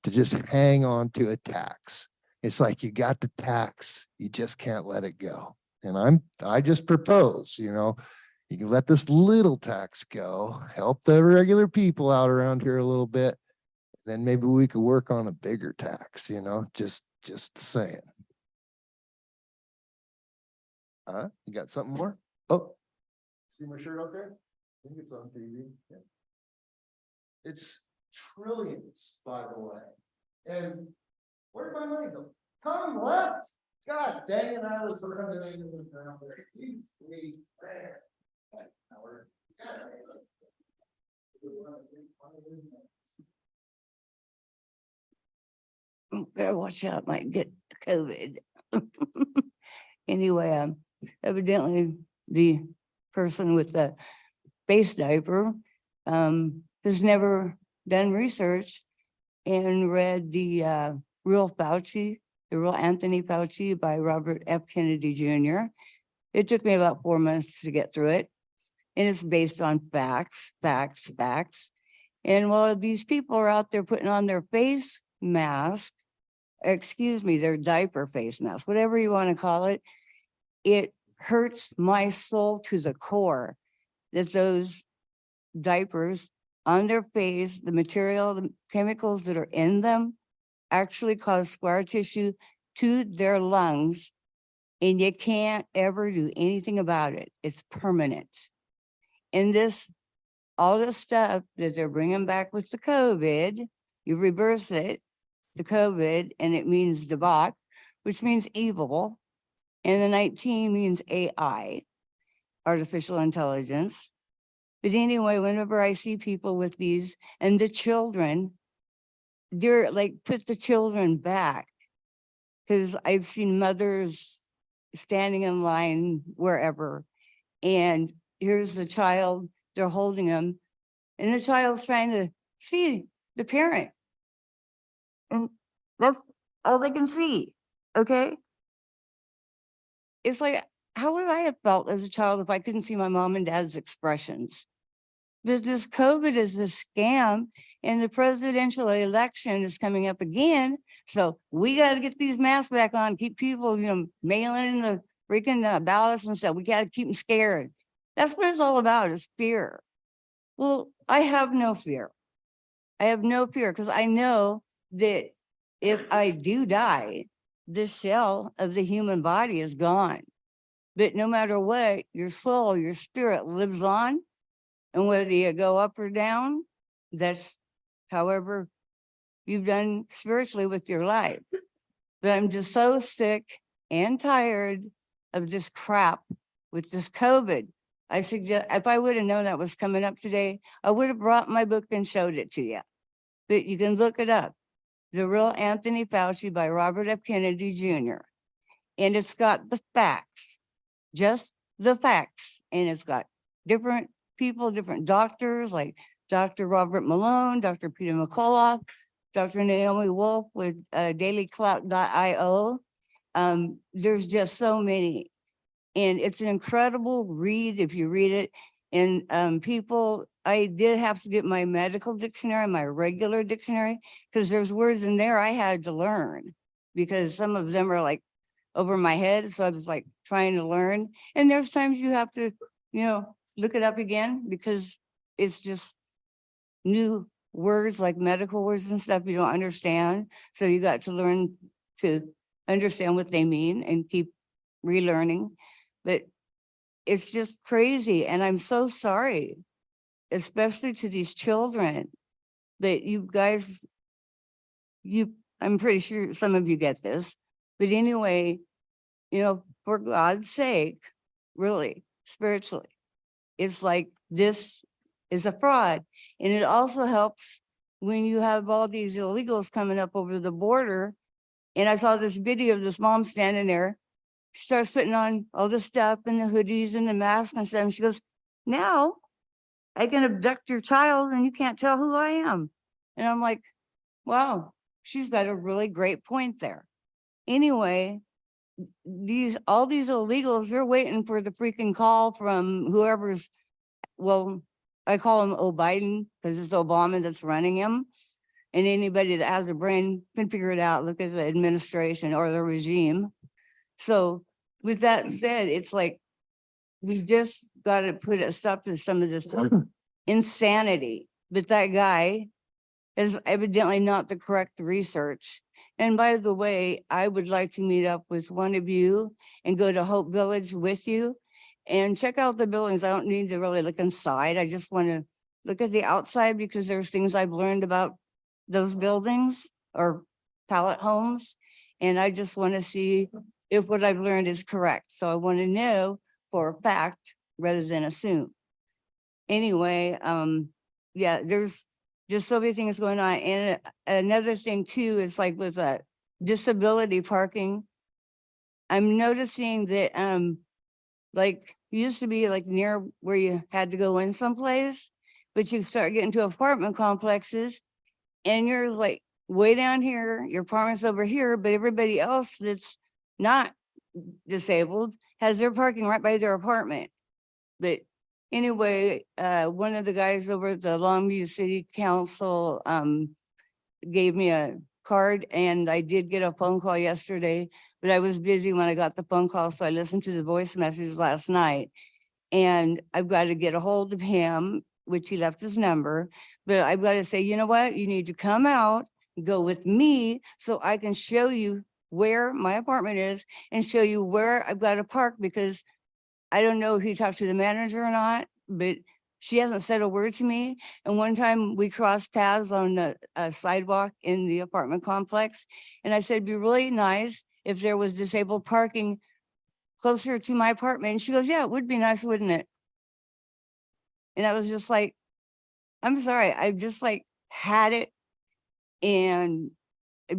to just hang on to a tax. It's like you got the tax, you just can't let it go. And I just propose, you know, you can let this little tax go, help the regular people out around here a little bit. Then maybe we could work on a bigger tax, you know, just saying. You got something more? Oh, see my shirt out there? I think it's on TV. Yeah. It's trillions, by the way. And where'd my money go? Tom left. God dang it, I was running into the ground there. He's there. Howard.
Better watch out, might get COVID. Anyway, evidently the person with the base diaper has never done research and read the real Fauci, the real Anthony Fauci by Robert F. Kennedy Jr. It took me about 4 months to get through it. And it's based on facts. And while these people are out there putting on their face mask, their diaper face mask, whatever you want to call it, it hurts my soul to the core that those diapers on their face, the material, the chemicals that are in them actually cause scar tissue to their lungs, and you can't ever do anything about it. It's permanent. And all this stuff that they're bringing back with the COVID, you reverse it, the COVID, and it means Debat, which means evil. And the 19 means AI, artificial intelligence. But anyway, whenever I see people with these and the children, they're like, put the children back. Because I've seen mothers standing in line wherever, and here's the child, they're holding him, and the child's trying to see the parent. And that's all they can see, okay? It's like, how would I have felt as a child if I couldn't see my mom and dad's expressions? This COVID is a scam, and the presidential election is coming up again. So we got to get these masks back on, keep people, mailing in the freaking ballots and stuff. We got to keep them scared. That's what it's all about, is fear. Well, I have no fear. I have no fear because I know that if I do die, the shell of the human body is gone. But no matter what, your soul, your spirit lives on. And whether you go up or down, that's however you've done spiritually with your life. But I'm just so sick and tired of this crap with this COVID. I suggest, if I would have known that was coming up today, I would have brought my book and showed it to you. But you can look it up. The Real Anthony Fauci by Robert F. Kennedy Jr. And it's got the facts, just the facts. And it's got different people, different doctors, like Dr. Robert Malone, Dr. Peter McCullough, Dr. Naomi Wolf with dailyclout.io. There's just so many. And it's an incredible read if you read it. And people, I did have to get my medical dictionary, my regular dictionary, because there's words in there I had to learn because some of them are like over my head. So I was like trying to learn. And there's times you have to, look it up again because it's just new words like medical words and stuff you don't understand. So you got to learn to understand what they mean and keep relearning. But it's just crazy. And I'm so sorry, especially to these children, that you guys, I'm pretty sure some of you get this. But anyway, for God's sake, really, spiritually, it's like this is a fraud. And it also helps when you have all these illegals coming up over the border. And I saw this video of this mom standing there. She starts putting on all the stuff and the hoodies and the masks and stuff. And she goes, now I can abduct your child and you can't tell who I am. And I'm like, wow, she's got a really great point there. Anyway, all these illegals, they're waiting for the freaking call from whoever's, I call him Biden because it's Obama that's running him. And anybody that has a brain can figure it out. Look at the administration or the regime. So with that said, it's like, we just got to put a stop to some of this insanity. But that guy is evidently not the correct research. And by the way, I would like to meet up with one of you and go to Hope Village with you and check out the buildings. I don't need to really look inside. I just want to look at the outside because there's things I've learned about those buildings or pallet homes. And I just want to see if what I've learned is correct. So I want to know for a fact rather than assume. Anyway, yeah, there's just so many things going on. And another thing too is like with disability parking, I'm noticing that like used to be like near where you had to go in someplace, but you start getting to apartment complexes and you're like way down here, your apartment's over here, but everybody else that's not disabled has their parking right by their apartment. But anyway, one of the guys over at the Longview City Council gave me a card and I did get a phone call yesterday, but I was busy when I got the phone call. So I listened to the voice messages last night and I've got to get a hold of him, which he left his number, but I've got to say, you know what? You need to come out, go with me so I can show you where my apartment is and show you where I've got to park because I don't know if he talked to the manager or not, but she hasn't said a word to me. And one time we crossed paths on the sidewalk in the apartment complex. And I said, it'd be really nice if there was disabled parking closer to my apartment. And she goes, yeah, it would be nice, wouldn't it? And I was just like, I'm sorry, I've just like had it. And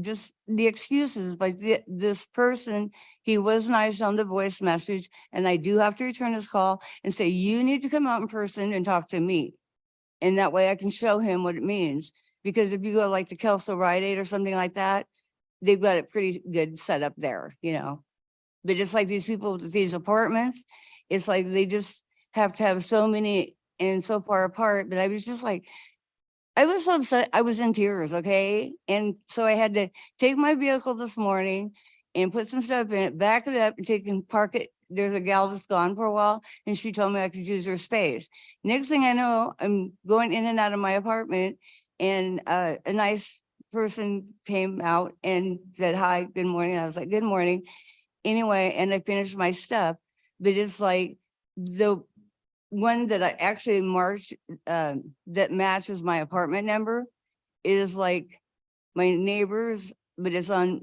just the excuses, like this person, he was nice on the voice message, and I do have to return his call and say, you need to come out in person and talk to me. And that way I can show him what it means. Because if you go like to Kelso Rite Aid or something like that, they've got it pretty good set up there, you know. But it's like these people with these apartments, it's like they just have to have so many and so far apart. But I was just like, I was so upset. I was in tears. Okay. And so I had to take my vehicle this morning and put some stuff in it, back it up and take and park it. There's a gal that's gone for a while and she told me I could use her space. Next thing I know, I'm going in and out of my apartment and a nice person came out and said, hi, good morning. I was like, good morning. Anyway, and I finished my stuff, but it's like the one that I actually marked that matches my apartment number is like my neighbors, but it's on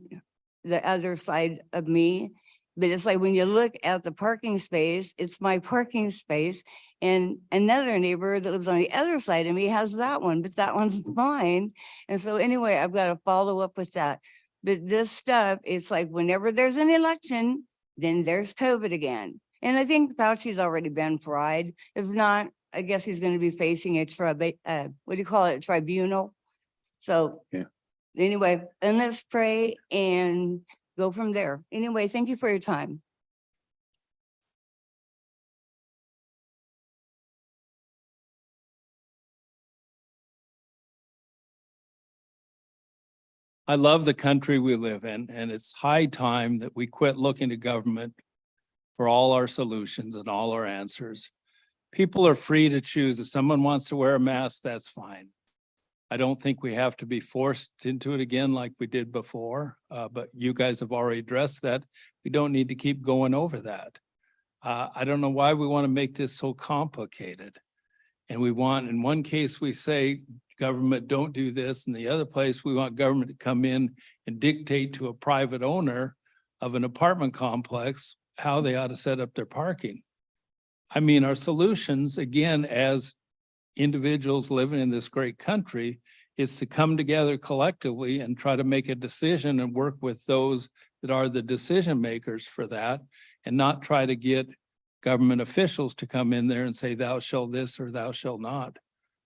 the other side of me. But it's like when you look at the parking space, it's my parking space. And another neighbor that lives on the other side of me has that one, but that one's mine. And so anyway, I've got to follow up with that. But this stuff, it's like whenever there's an election, then there's COVID again. And I think Fauci's already been fried. If not, I guess he's going to be facing a tribunal. So
Yeah.
Anyway, and let's pray and go from there. Anyway, thank you for your time.
I love the country we live in, and it's high time that we quit looking to government for all our solutions and all our answers. People are free to choose. If someone wants to wear a mask, that's fine. I don't think we have to be forced into it again like we did before, but you guys have already addressed that. We don't need to keep going over that. I don't know why we want to make this so complicated. And we want, in one case, we say, government, don't do this. In the other place, we want government to come in and dictate to a private owner of an apartment complex how they ought to set up their parking. I mean, our solutions, again, as individuals living in this great country, is to come together collectively and try to make a decision and work with those that are the decision makers for that, and not try to get government officials to come in there and say, thou shalt this or thou shalt not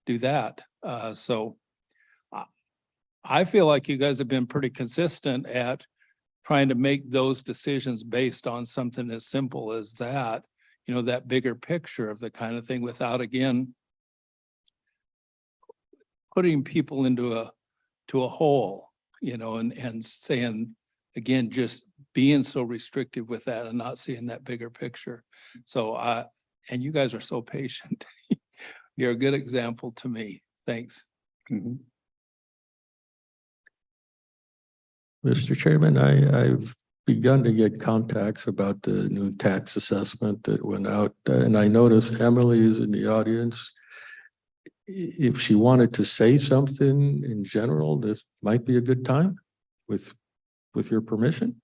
do that. So I feel like you guys have been pretty consistent at trying to make those decisions based on something as simple as that, you know, that bigger picture of the kind of thing without, again, putting people into a hole, and saying, again, just being so restrictive with that and not seeing that bigger picture. So and you guys are so patient. You're a good example to me. Thanks.
Mhm.
Mr. Chairman, I've begun to get contacts about the new tax assessment that went out, and I noticed Emily is in the audience. If she wanted to say something in general, this might be a good time with your permission.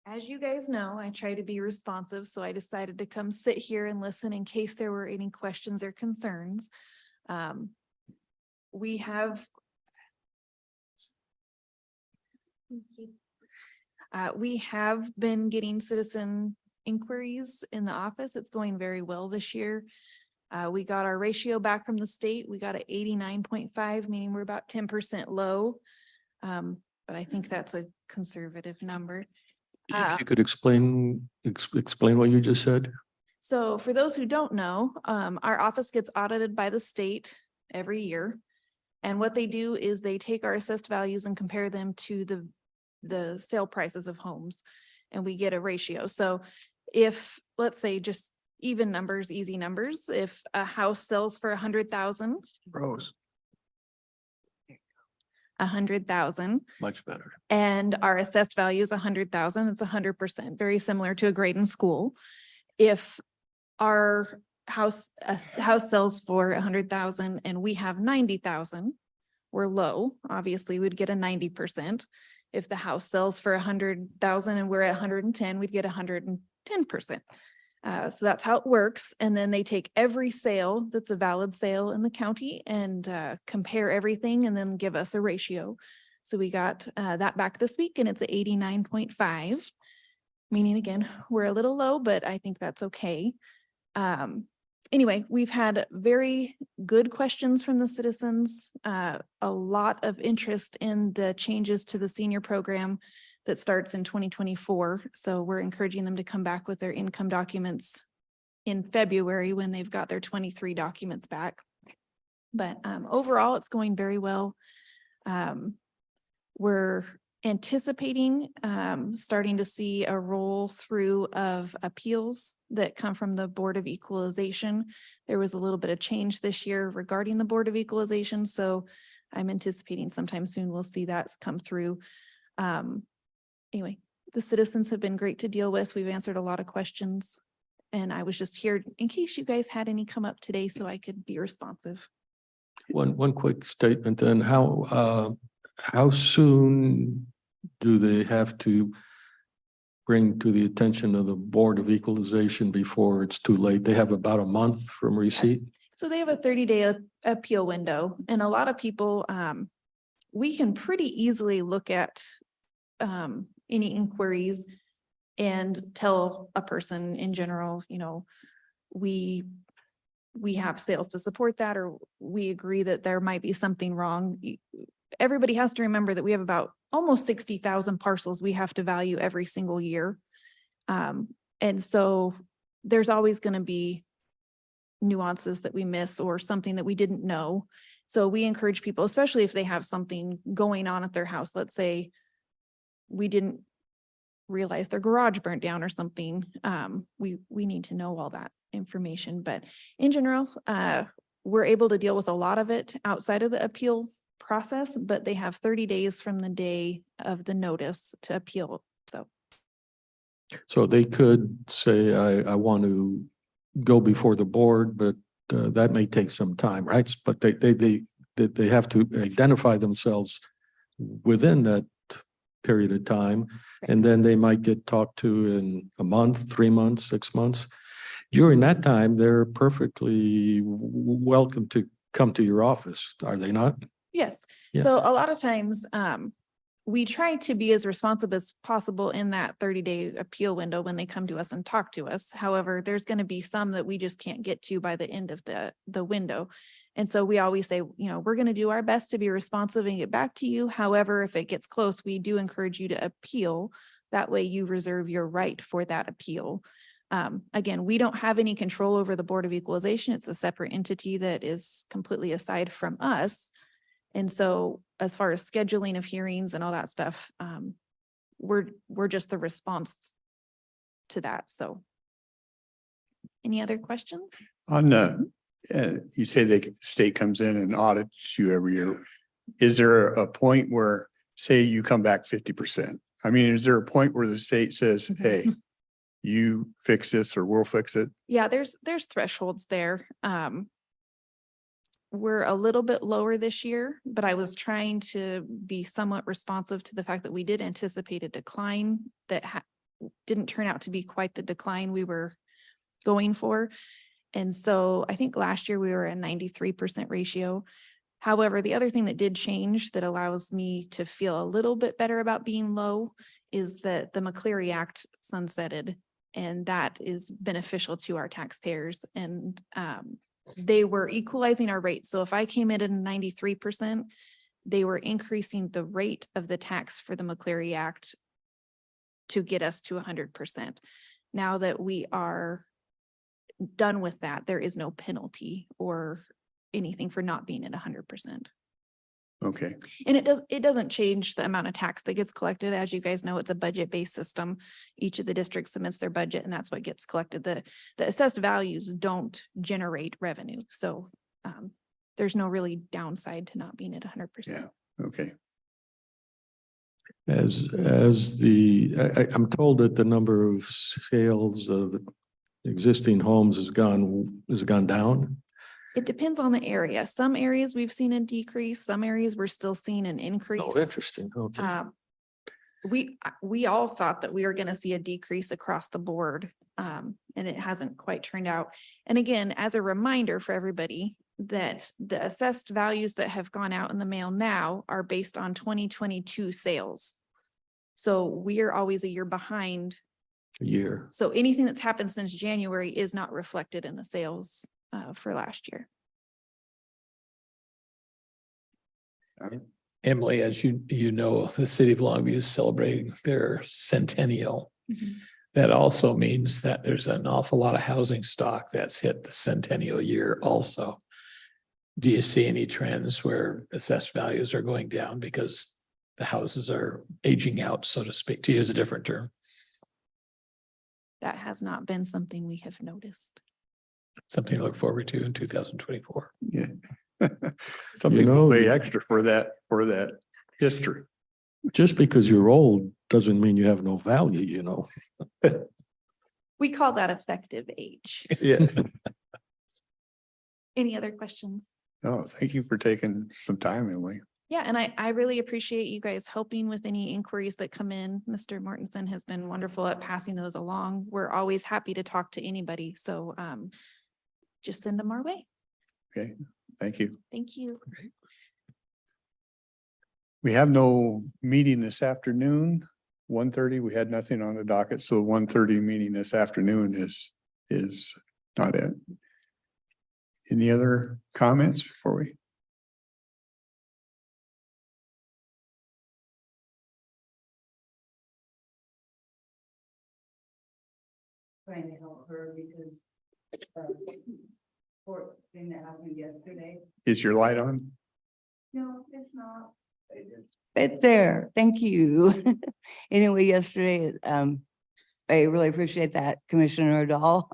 As you guys know, I try to be responsive, so I decided to come sit here and listen in case there were any questions or concerns. We have been getting citizen inquiries in the office. It's going very well this year. We got our ratio back from the state. We got an 89.5, meaning we're about 10% low. But I think that's a conservative number.
If you could explain what you just said.
So for those who don't know, our office gets audited by the state every year. And what they do is they take our assessed values and compare them to the sale prices of homes. And we get a ratio. So if, let's say, just even numbers, easy numbers, if a house sells for 100,000.
Rose.
100,000.
Much better.
And our assessed value is 100,000, it's 100%, very similar to a grade in school. If our house sells for 100,000 and we have 90,000, we're low, obviously we'd get a 90%. If the house sells for 100,000 and we're at 110, we'd get 110%. So that's how it works. And then they take every sale that's a valid sale in the county and compare everything and then give us a ratio. So we got that back this week and it's at 89.5, meaning again, we're a little low, but I think that's okay. Anyway, we've had very good questions from the citizens, a lot of interest in the changes to the senior program that starts in 2024. So we're encouraging them to come back with their income documents in February when they've got their 23 documents back. But overall, it's going very well. We're anticipating starting to see a roll through of appeals that come from the Board of Equalization. There was a little bit of change this year regarding the Board of Equalization. So I'm anticipating sometime soon we'll see that come through. Anyway, the citizens have been great to deal with. We've answered a lot of questions. And I was just here in case you guys had any come up today so I could be responsive.
One quick statement then, how soon do they have to bring to the attention of the Board of Equalization before it's too late? They have about a month from receipt?
So they have a 30-day appeal window. And a lot of people, we can pretty easily look at any inquiries and tell a person in general, we have sales to support that, or we agree that there might be something wrong. Everybody has to remember that we have about almost 60,000 parcels we have to value every single year. And so there's always going to be nuances that we miss or something that we didn't know. So we encourage people, especially if they have something going on at their house. Let's say we didn't realize their garage burnt down or something. We need to know all that information. But in general, we're able to deal with a lot of it outside of the appeal process, but they have 30 days from the day of the notice to appeal.
So they could say, I want to go before the board, but that may take some time, right? But they have to identify themselves within that period of time. And then they might get talked to in a month, 3 months, 6 months. During that time, they're perfectly welcome to come to your office, are they not?
Yes.
Yeah.
So a lot of times, we try to be as responsive as possible in that 30-day appeal window when they come to us and talk to us. However, there's going to be some that we just can't get to by the end of the window. And so we always say, we're going to do our best to be responsive and get back to you. However, if it gets close, we do encourage you to appeal. That way you reserve your right for that appeal. Again, we don't have any control over the Board of Equalization. It's a separate entity that is completely aside from us. And so as far as scheduling of hearings and all that stuff, we're just the response to that. So any other questions?
On you say the state comes in and audits you every year. Is there a point where, say you come back 50%? I mean, is there a point where the state says, hey, you fix this or we'll fix it?
Yeah, there's thresholds there. We're a little bit lower this year, but I was trying to be somewhat responsive to the fact that we did anticipate a decline that didn't turn out to be quite the decline we were going for. And so I think last year we were at 93% ratio. However, the other thing that did change that allows me to feel a little bit better about being low is that the McCleary Act sunsetted, and that is beneficial to our taxpayers. And they were equalizing our rate. So if I came in at 93%, they were increasing the rate of the tax for the McCleary Act to get us to 100%. Now that we are done with that, there is no penalty or anything for not being at 100%.
Okay.
And it doesn't change the amount of tax that gets collected. As you guys know, it's a budget-based system. Each of the districts submits their budget and that's what gets collected. The assessed values don't generate revenue. So there's no really downside to not being at 100%.
Yeah. Okay.
I'm told that the number of sales of existing homes has gone down.
It depends on the area. Some areas we've seen a decrease, some areas we're still seeing an increase.
Oh, interesting. Okay.
We all thought that we were going to see a decrease across the board, and it hasn't quite turned out. And again, as a reminder for everybody that the assessed values that have gone out in the mail now are based on 2022 sales. So we are always a year behind.
A year.
So anything that's happened since January is not reflected in the sales for last year.
Emily, as you know, the city of Longview is celebrating their centennial. That also means that there's an awful lot of housing stock that's hit the centennial year also. Do you see any trends where assessed values are going down because the houses are aging out, so to speak, to use a different term?
That has not been something we have noticed.
Something to look forward to in 2024.
Yeah. Some people pay extra for that history.
Just because you're old doesn't mean you have no value, you know.
We call that effective age.
Yeah.
Any other questions?
Oh, thank you for taking some time, Emily.
Yeah, and I really appreciate you guys helping with any inquiries that come in. Mr. Mortensen has been wonderful at passing those along. We're always happy to talk to anybody. So just send them our way.
Okay, thank you.
Thank you.
We have no meeting this afternoon, 1:30. We had nothing on the docket, so 1:30 meeting this afternoon is not it. Any other comments before we?
Trying to help her because thing that happened yesterday.
Is your light on?
No, it's not. It's there. Thank you. Anyway, yesterday, I really appreciate that, Commissioner Dahl.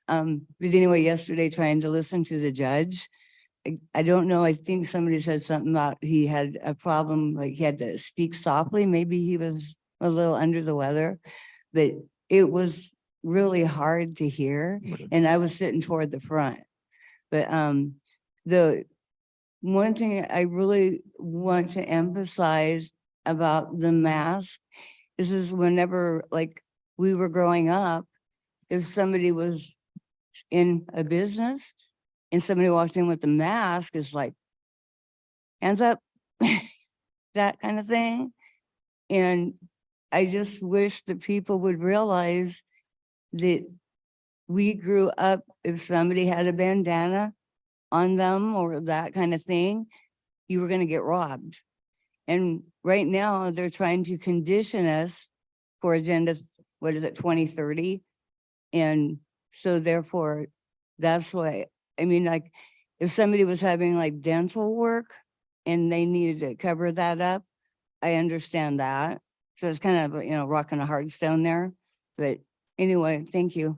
But anyway, yesterday, trying to listen to the judge. I don't know. I think somebody said something about he had a problem, like he had to speak softly. Maybe he was a little under the weather, but it was really hard to hear. And I was sitting toward the front. But the one thing I really want to emphasize about the mask is whenever, like, we were growing up, if somebody was in a business and somebody walked in with the mask, it's like, hands up, that kind of thing. And I just wish that people would realize that we grew up, if somebody had a bandana on them or that kind of thing, you were gonna get robbed. And right now, they're trying to condition us for agenda, what is it, 2030? And so therefore, that's why, I mean, like, if somebody was having like dental work and they needed to cover that up, I understand that. So it's kind of, rocking a hard stone there. But anyway, thank you.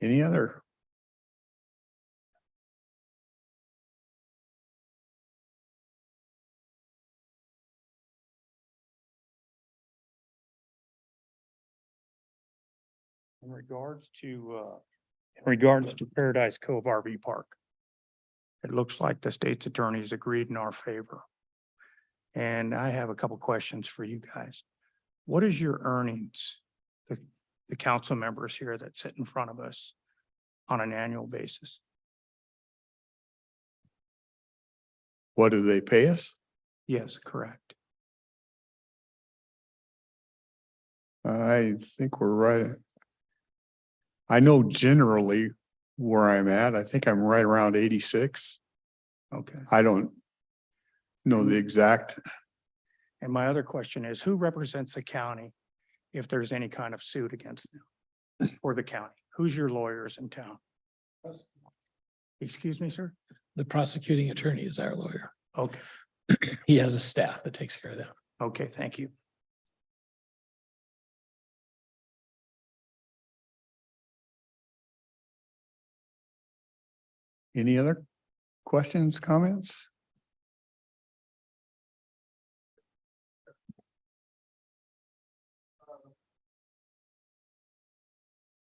Any other?
In regards to Paradise Cove RV Park, it looks like the state's attorney's agreed in our favor. And I have a couple questions for you guys. What is your earnings, the council members here that sit in front of us on an annual basis?
What do they pay us?
Yes, correct.
I think we're right. I know generally where I'm at. I think I'm right around 86.
Okay.
I don't know the exact.
And my other question is, who represents the county if there's any kind of suit against them or the county? Who's your lawyers in town? Excuse me, sir?
The prosecuting attorney is our lawyer.
Okay,
He has a staff that takes care of that.
okay, thank you.
Any other questions, comments?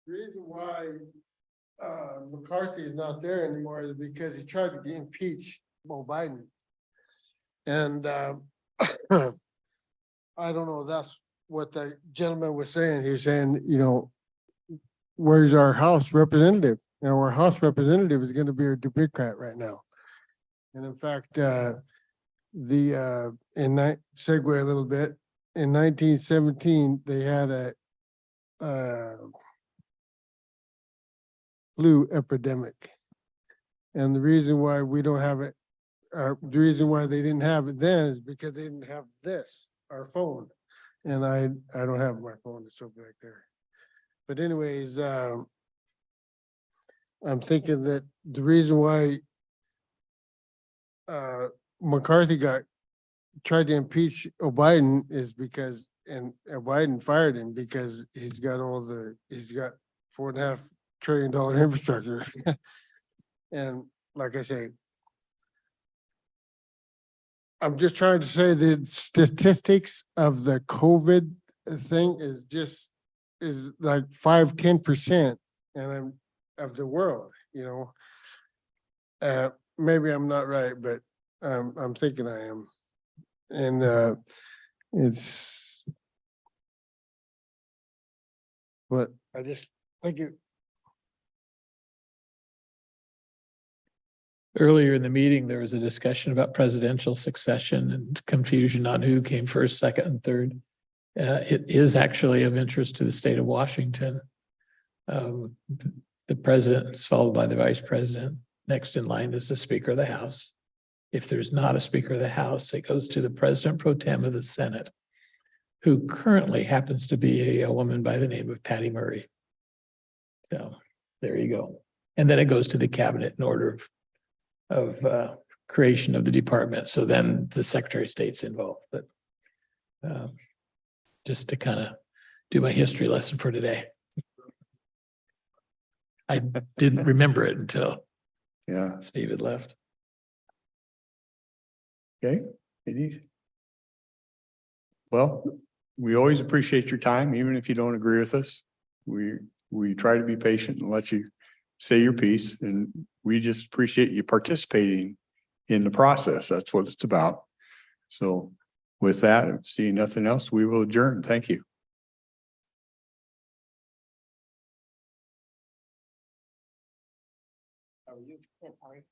The reason why McCarthy is not there anymore is because he tried to impeach Joe Biden. And I don't know, that's what the gentleman was saying. He was saying, where's our House representative? Our House representative is going to be a Democrat right now. And in fact, segue a little bit, in 1917, they had a flu epidemic. And the reason why we don't have it, the reason why they didn't have it then is because they didn't have this, our phone. And I don't have my phone, it's so back there. But anyways, I'm thinking that the reason why McCarthy tried to impeach Biden is because, and Biden fired him because he's got $4.5 trillion infrastructure. And like I say, I'm just trying to say the statistics of the COVID thing is like 5-10%, and of the world, maybe I'm not right, but I'm thinking I am. And but I just thank you.
Earlier in the meeting, there was a discussion about presidential succession and confusion on who came first, second, and third. It is actually of interest to the state of Washington. The president is followed by the vice president. Next in line is the Speaker of the House. If there's not a Speaker of the House, it goes to the President Pro Tem of the Senate, who currently happens to be a woman by the name of Patty Murray. So there you go. And then it goes to the cabinet in order of creation of the department. So then the Secretary of State's involved. But just to kind of do my history lesson for today. I didn't remember it until Steve had left.
Okay. Well, we always appreciate your time, even if you don't agree with us. We try to be patient and let you say your piece, and we just appreciate you participating in the process. That's what it's about. So with that, seeing nothing else, we will adjourn. Thank you.
How are you? Good, how are you?